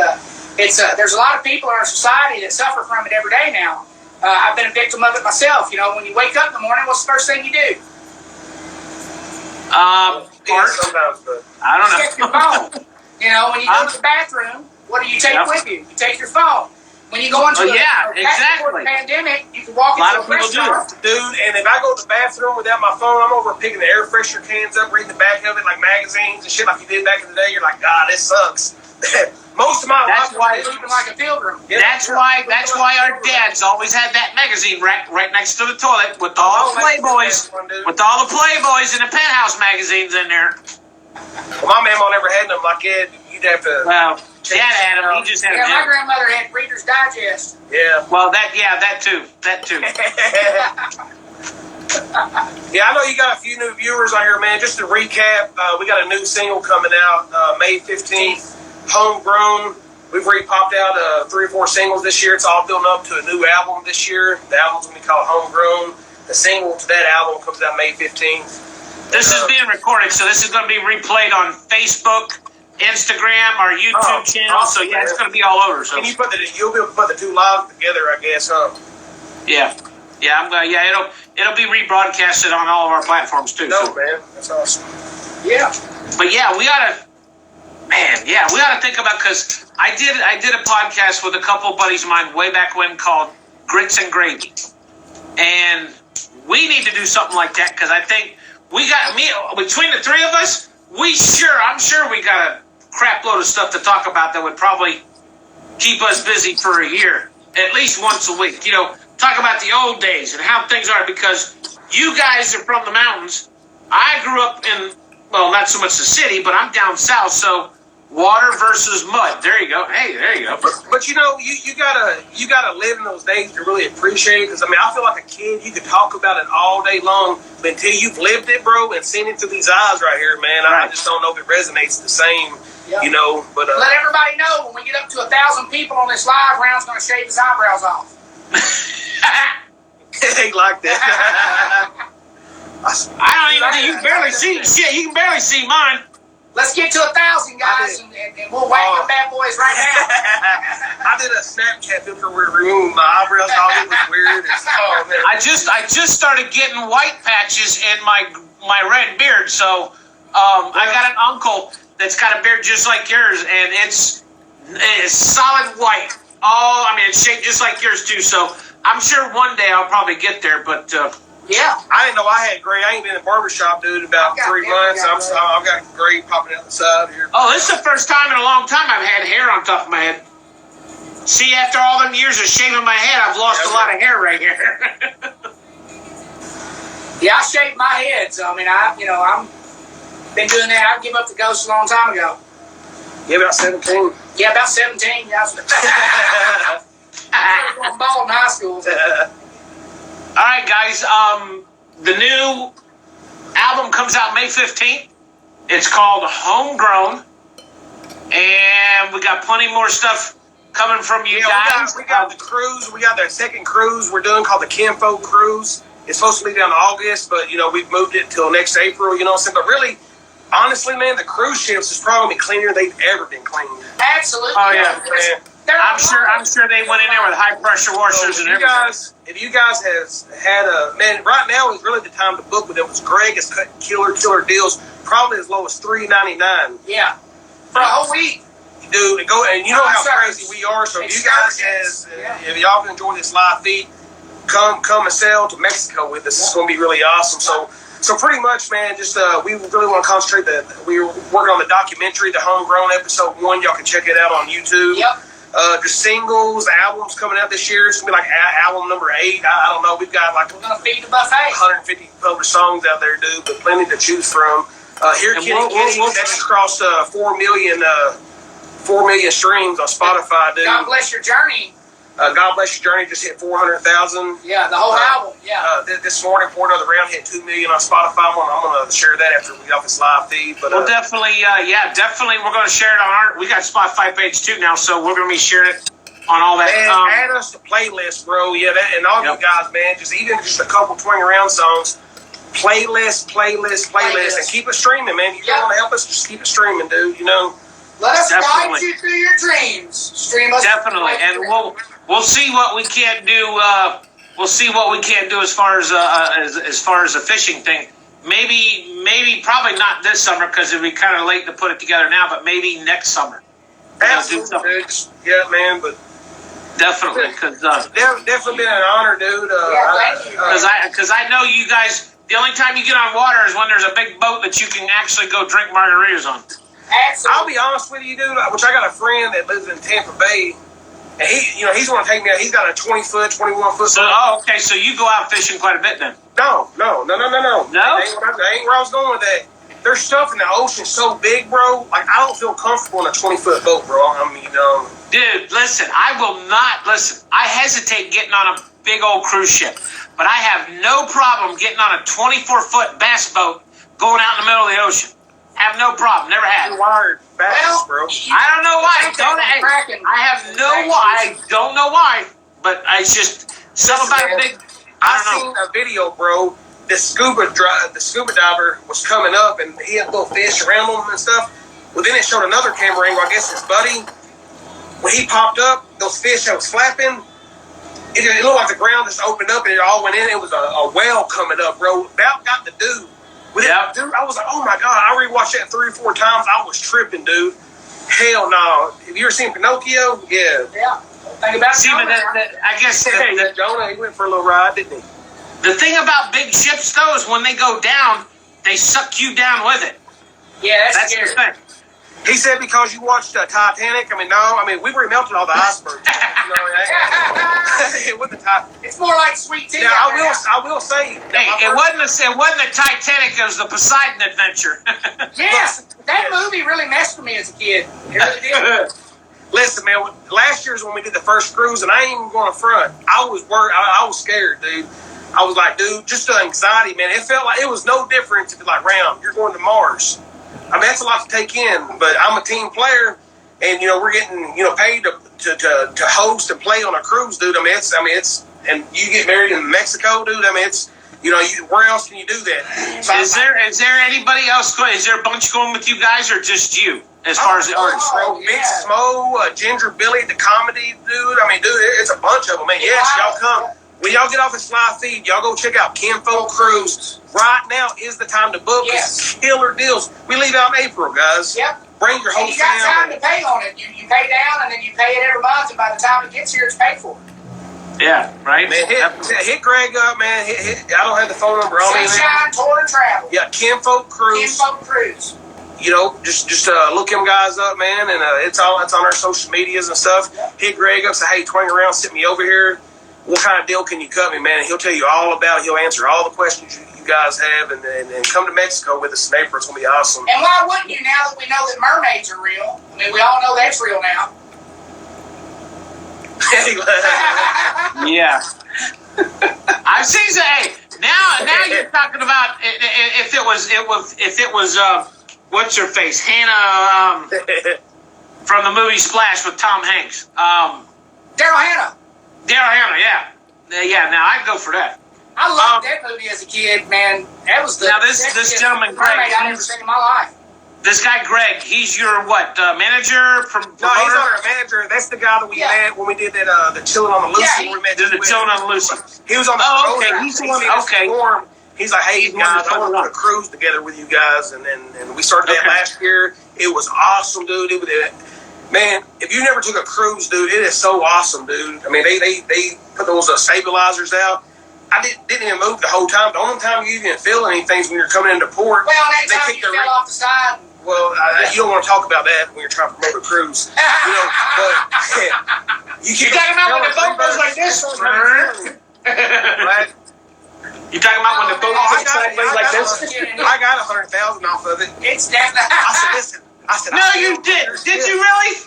there's a lot of people in our society that suffer from it every day now. I've been a victim of it myself. When you wake up in the morning, what's the first thing you do? Sometimes, but I don't know. Check your phone. When you go to the bathroom, what do you take with you? You take your phone. When you go into a pandemic, you can walk into a restaurant. Dude, and if I go to the bathroom without my phone, I'm over picking the air freshener cans up, reading the back of it, like magazines and shit like you did back in the day. You're like, God, this sucks. Most of my life, living like a pilgrim. Yeah, that's why our dads always had that magazine rack right next to the toilet with all the Playboys, and the Penthouse magazines in there. Well, my mama never had them like that. You'd have to. Well, Dad had them. He just had them. My grandmother had Reader's Digest. Yeah. Well, that too. Yeah, I know you got a few new viewers on here, man. Just to recap, we got a new single coming out May 15th. Homegrown. We've already popped out 3 or 4 singles this year. It's all building up to a new album this year. The album's going to be called Homegrown. The single to that album comes out May 15th. This is being recorded, so this is going to be replayed on Facebook, Instagram, our YouTube channel. So yeah, it's going to be all over. So can you you'll be able to put the 2 lives together, I guess, huh? Yeah. It'll be rebroadcasted on all of our platforms too. No, man, that's awesome. Yeah. But yeah, we ought to think about, because I did a podcast with a couple buddies of mine way back when called Grits and Gravy, and we need to do something like that, because I think between the 3 of us, I'm sure we got a crap load of stuff to talk about that would probably keep us busy for a year, at least once a week. Talk about the old days and how things are, because you guys are from the mountains. I grew up in, well, not so much the city, but I'm down south, so water versus mud. There you go. Hey, there you go. But you gotta live in those days to really appreciate it. Because I feel like a kid, you could talk about it all day long, but until you've lived it, bro, and seen it through these eyes right here, man, right. I just don't know if it resonates the same. Yep. But let everybody know when we get up to 1,000 people on this live, Round's gonna shave his eyebrows off. Ain't like that. I don't even. You can barely see shit. You can barely see mine. Let's get to 1,000 guys, and we'll whack the bad boys right now. I did a Snapchat filter where we removed my eyebrows. All it was weird. Man. I just started getting white patches in my red beard. So I got an uncle that's got a beard just like yours, and it's solid white. It's shaped just like yours too. So I'm sure one day I'll probably get there, but. Yeah. I didn't know I had gray. I ain't been in the barbershop, dude, in about 3 months. I've got gray popping out the side here. Oh, this is the first time in a long time I've had hair on top of my head. See, after all them years of shaving my head, I've lost a lot of hair right here. Yeah, I shaved my head, so I mean, I'm been doing that. I gave up the ghost a long time ago. Yeah, about 17. Yeah, about 17. Yeah, I was bald in high school. All right, guys. The new album comes out May 15th. It's called Homegrown, and we got plenty more stuff coming from you guys. We got the cruise. We got the second cruise we're doing called the Kinfo Cruise. It's supposed to leave down in August, but we've moved it till next April. But really, honestly, man, the cruise ships is probably cleaner they've ever been cleaned. Absolutely. Oh yeah. I'm sure they went in there with high pressure washers and everything. If you guys has had man, right now is really the time to book with them. Greg is cutting killer deals, probably as low as $3.99. Yeah, for a whole week. Dude, go and you know how crazy we are. So if you guys if y'all can enjoy this live feed, come and sail to Mexico with us. It's going to be really awesome. So pretty much, man, just we really want to concentrate that. We're working on the documentary, the Homegrown episode 1. Y'all can check it out on YouTube. Yep. Just singles, albums coming out this year. It's going to be like album number 8. I don't know. We've got like we're going to feed the buffet. 150 published songs out there, dude, but plenty to choose from. Here, Kitty, that just crossed 4 million streams on Spotify, dude. God Bless Your Journey. God Bless Your Journey just hit 400,000. Yeah, the whole album. Yeah. This morning, before another round, hit 2 million on Spotify. I'm going to share that after we get off this live feed. But we'll definitely, we're going to share it on we got Spotify page too now, so we're going to be sharing it on all that. Man, add us to playlist, bro. Yeah, and all you guys, man, just a couple Twang Around songs. Playlist, and keep it streaming, man. If you want to help us, just keep it streaming, dude. Let us guide you through your dreams. Stream us. Definitely, and we'll see what we can't do. We'll see what we can't do as far as a fishing thing. Maybe probably not this summer because it'd be kind of late to put it together now. But maybe next summer. Absolutely, yeah, man. But definitely, because definitely been an honor, dude. Thank you. Because I know you guys. The only time you get on water is when there's a big boat that you can actually go drink margaritas on. Absolutely. I'll be honest with you, dude. Which I got a friend that lives in Tampa Bay, and he's going to take me out. He's got a 20-foot, 21-foot. So, okay. So you go out fishing quite a bit then? No. No? That ain't where I was going with that. There's stuff in the ocean so big, bro. Like I don't feel comfortable in a 20-foot boat, bro. I mean, Dude, listen. I will not listen. I hesitate getting on a big old cruise ship, but I have no problem getting on a 24-foot bass boat going out in the middle of the ocean. Have no problem. Never had. Wired bass, bro. I don't know why. I don't know why. But I just something about a big. I seen a video, bro. The scuba diver was coming up, and he had little fish around him and stuff. Well, then it showed another camera angle. I guess his buddy. When he popped up, those fish that was flapping. It looked like the ground just opened up and it all went in. It was a whale coming up, bro. About got the dude. Dude, I was like, oh my God. I rewatched that 3 or 4 times. I was tripping, dude. Hell no. Have you ever seen Pinocchio? Yeah. Yeah. Think about I guess Jonah, he went for a little ride, didn't he? The thing about big ships, though, is when they go down, they suck you down with it. Yeah, that's scary. The thing. He said because you watched Titanic. We melted all the icebergs. With the Titanic. It's more like sweet tea. Now, I will say. It wasn't the Titanic. It was the Poseidon Adventure. Yes, that movie really messed with me as a kid. It really did. Listen, man. Last year's when we did the first cruise, and I ain't even going to front. I was worried. I was scared, dude. I was like, dude, just the anxiety, man. It felt like it was no different to be like, Ram, you're going to Mars. I mean, that's a lot to take in, but I'm a team player, and we're getting paid to host and play on a cruise, dude. It's and you get married in Mexico, dude. I mean, it's where else can you do that? So is there anybody else going? Is there a bunch going with you guys, or just you? As far as the artists, bro, Big Smo, Ginger Billy, the comedy dude. I mean, dude, it's a bunch of them, man. Yes, y'all come. When y'all get off this live feed, y'all go check out Kinfo Cruise. Right now is the time to book. Yes. Killer deals. We leave out in April, guys. Yep. Bring your whole family. You got time family. to pay on it. You pay down, and then you pay it every month, and by the time it gets here, it's paid for. Yeah, right? Man, hit Greg up, man. I don't have the phone number on me. Sunshine Tour and Travel. Yeah, Kinfolk Cruise. Kinfolk Cruise. You know, just look them guys up, man, and it's on our social medias and stuff. Hit Greg up, say, hey, Twang around, sit me over here. What kind of deal can you cut me, man? And he'll tell you all about it. He'll answer all the questions you guys have, and come to Mexico with us in April. It's going to be awesome. And why wouldn't you now that we know that mermaids are real? I mean, we all know that's real now. Yeah. I've seen that. Hey, now you're talking about if it was what's her face, Hannah from the movie Splash with Tom Hanks. Daryl Hannah. Yeah. Now I'd go for that. I loved that movie as a kid, man. That was the this gentleman Greg I've ever seen in my life. This guy Greg, he's your manager from? No, he's not our manager. That's the guy that we met when we did that the Chillin' on the Lucy. Yeah, we met the Chillin' on the Lucy. He was on the okay. He's the one. Okay. He's like, hey guys, I want to put a cruise together with you guys, and we started that last year. It was awesome, dude. Man, if you never took a cruise, dude, it is so awesome, dude. I mean, they put those stabilizers out. I didn't even move the whole time. The only time you even feel anything is when you're coming into port. Well, that time you fell off the side. Well, you don't want to talk about that when you're trying to promote a cruise. But you're talking about when the boat goes like this? Right? You talking about when the boat goes like this? I got 100,000 off of it. It's definitely. I said, no, you didn't. Did you really?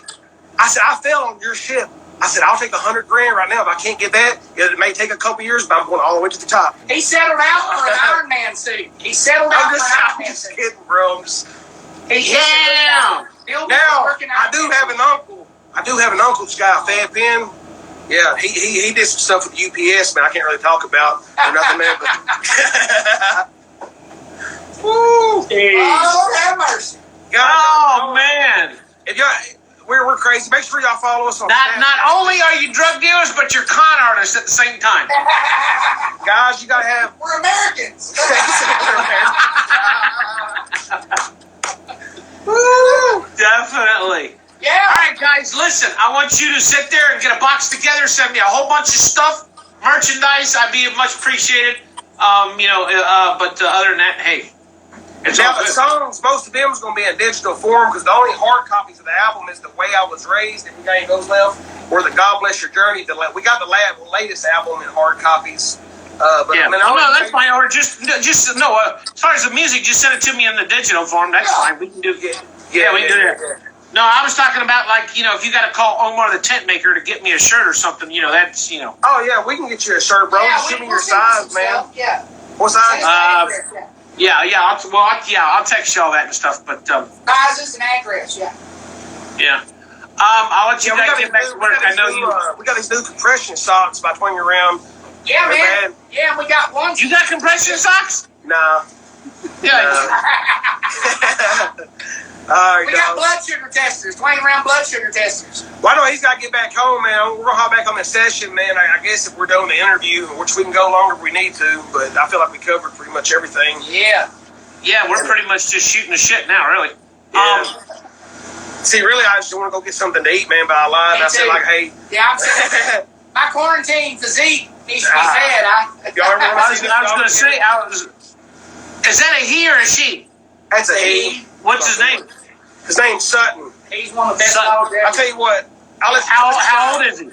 I said, I fell on your ship. I said, I'll take $100,000 right now. If I can't get that, it may take a couple years, but I'm going all the way to the top. He settled out for an Iron Man suit. He settled out for an Iron Man suit. I'm just kidding, bro. Now, I do have an uncle. This guy, Fat Penn. Yeah, he did some stuff with UPS, man. I can't really talk about or nothing, man. But woo! Oh, have mercy. Man! If y'all, we're crazy. Make sure y'all follow us on. Not only are you drug dealers, but you're con artists at the same time. Guys, you gotta have. We're Americans. Woo! Definitely. Yeah. All right, guys, listen. I want you to sit there and get a box together. Send me a whole bunch of stuff, merchandise. I'd be much appreciated. But other than that, hey. Now the songs, most of them is going to be in digital form because the only hard copies of the album is The Way I Was Raised, if anything goes left, or the God Bless Your Journey. We got the latest album in hard copies. That's fine. Or just no. As far as the music, just send it to me in the digital form. That's fine. We can do. We can do that. No, I was talking about if you got to call Omar the tent maker to get me a shirt or something. That's. Oh yeah, we can get you a shirt, bro. Just shoot me your size, man. Yeah. What size? I'll text you all that and stuff. But sizes and address, yeah. I'll let you guys get back to work. I know you. We got these new compression socks by Twang around. Yeah, man. Yeah, we got one. You got compression socks? Nah. Yeah. All right, we got blood sugar testers. Twang around blood sugar testers. Well, I know he's got to get back home, man. We're going to hop back on the session, man. I guess if we're doing the interview, which we can go longer if we need to, but I feel like we covered pretty much everything. Yeah. Yeah, we're pretty much just shooting the shit now, really. Yeah. See, really, I just want to go get something to eat, man, but I lied. I said, hey. Yeah, I'm saying, my quarantine physique needs to be fed. I was going to say, is that a he or a she? That's a he. What's his name? His name's Sutton. He's one of the best dogs ever. I'll tell you what. How old is he?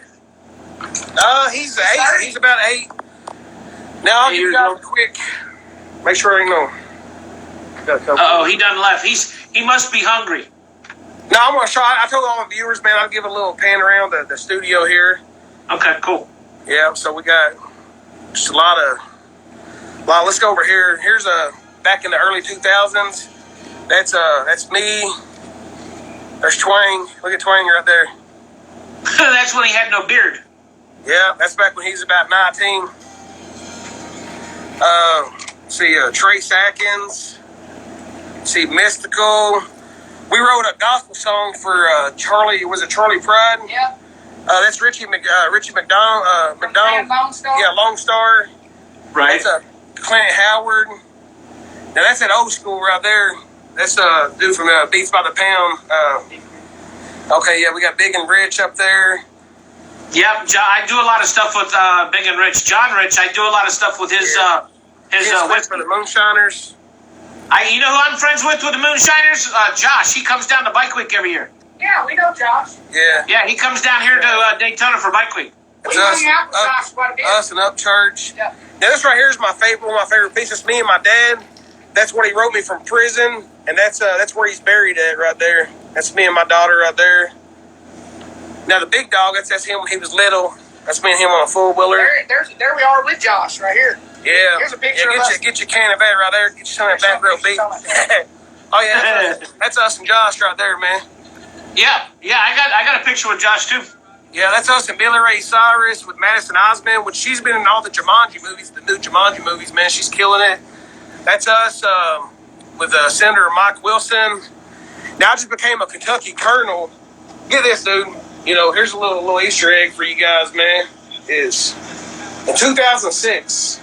He's 8. He's about 8. Now, I'll give you guys a quick. Make sure I know. He done left. He must be hungry. No, I'm going to try. I told all the viewers, man, I'll give a little pan around the studio here. Okay, cool. Yeah, so we got just a lot. Let's go over here. Here's back in the early 2000s. That's me. There's Twang. Look at Twang right there. That's when he had no beard. Yeah, that's back when he's about 19. Trey Sackins. See, Mystical. We wrote a gospel song for Charlie. Was it Charlie Pride? Yeah. That's Richie McDonald. Lone Star? Yeah, Lone Star. Right. That's Clint Howard. Now that's that old school right there. That's a dude from Beats by the Pound. Okay, yeah, we got Big and Rich up there. Yep, I do a lot of stuff with Big and Rich. John Rich, I do a lot of stuff with his Friends for the Moonshiners. You know who I'm friends with the Moonshiners? Josh. He comes down to Bike Week every year. Yeah, we know Josh. Yeah. Yeah, he comes down here to Daytona for Bike Week. We hung out with Josh quite a bit. Us and Upchurch. Yeah. Now this right here is one of my favorite pieces. Me and my dad. That's what he wrote me from prison, and that's where he's buried at right there. That's me and my daughter right there. Now the big dog, that's him when he was little. That's me and him on a four-wheeler. There we are with Josh right here. Yeah. Here's a picture of us. Get your can of that right there. Get your son back real big. Oh yeah, that's us and Josh right there, man. Yeah, I got a picture with Josh too. Yeah, that's us and Billy Ray Cyrus with Madison Osmond, which she's been in all the Jumanji movies, the new Jumanji movies, man. She's killing it. That's us with Senator Mike Wilson. Now I just became a Kentucky colonel. Get this, dude. You know, here's a little Easter egg for you guys, man. Is in 2006,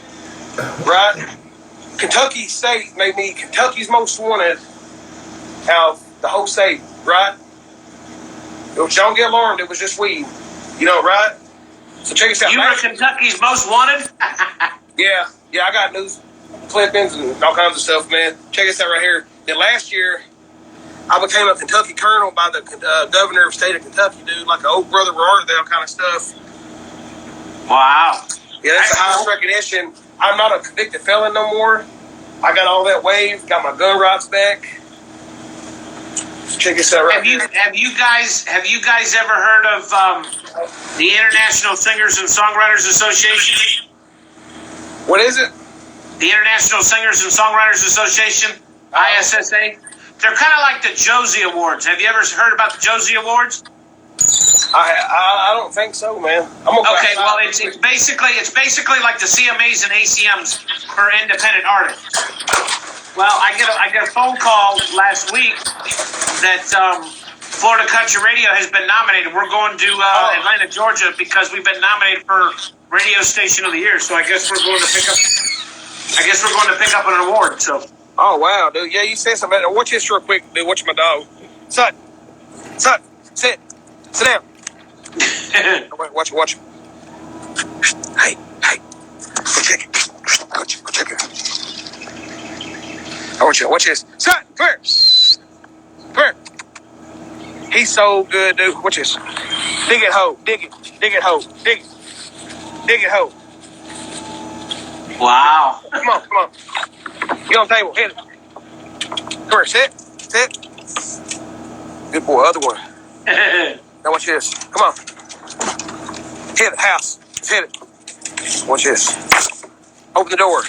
right? Kentucky State made me Kentucky's most wanted out of the whole state, right? Don't get alarmed. It was just weed, you know, right? So check this out. You were Kentucky's most wanted? Yeah, I got news clippings and all kinds of stuff, man. Check this out right here. Then last year, I became a Kentucky colonel by the governor of the state of Kentucky, dude, like an old brother Roardale kind of stuff. Wow. Yeah, that's the highest recognition. I'm not a convicted felon no more. I got all that waived, got my gun rights back. Check this out right here. Have you guys ever heard of the International Singers and Songwriters Association? What is it? The International Singers and Songwriters Association, ISSA. They're kind of like the Josie Awards. Have you ever heard about the Josie Awards? I don't think so, man. Okay, well, it's basically like the CMAs and ACMs for independent artists. Well, I get a phone call last week that Florida Country Radio has been nominated. We're going to Atlanta, Georgia, because we've been nominated for Radio Station of the Year. So I guess we're going to pick up an award. So. Oh wow, dude. Yeah, you said something. Watch this real quick, dude. Watch my dog. Son, sit down. Watch him. Hey, go check it. Go check it. I want you. Watch this. Son, come here. He's so good, dude. Watch this. Dig it, hoe. Dig it, hoe. Dig it, hoe. Wow. Come on. Get on the table. Hit it. Come here. Sit. Good boy. Other one. Now watch this. Come on. Hit it. House. Just hit it. Watch this. Open the door.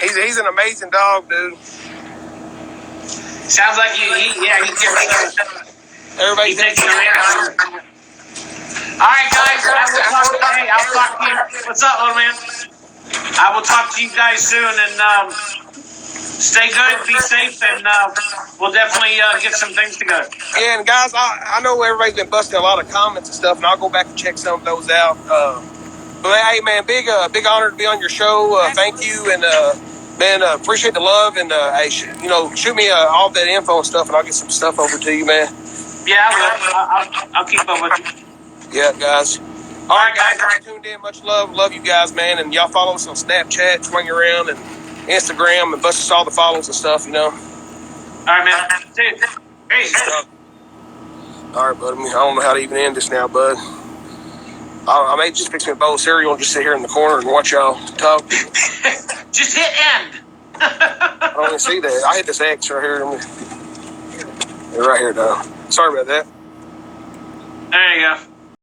He's an amazing dog, dude. Sounds like he takes it around. All right, guys. I'll talk to you. What's up, little man? I will talk to you guys soon, and stay good, be safe, and we'll definitely get some things together. Yeah, and guys, I know everybody's been busting a lot of comments and stuff, and I'll go back and check some of those out. But hey, man, big honor to be on your show. Thank you, and man, appreciate the love, and hey, shoot me all that info and stuff, and I'll get some stuff over to you, man. Yeah, I'll keep up with you. Yeah, guys. All right, guys, tuned in. Much love you guys, man, and y'all follow us on Snapchat, Twang around, and Instagram, and bust us all the follows and stuff, you know. All right, man. Dude, peace. All right, bud. I don't know how to even end this now, bud. I may just fix me a bowl of cereal and just sit here in the corner and watch y'all talk. Just hit end. I don't even see that. I hit this X right here. Right here, though. Sorry about that. There you go.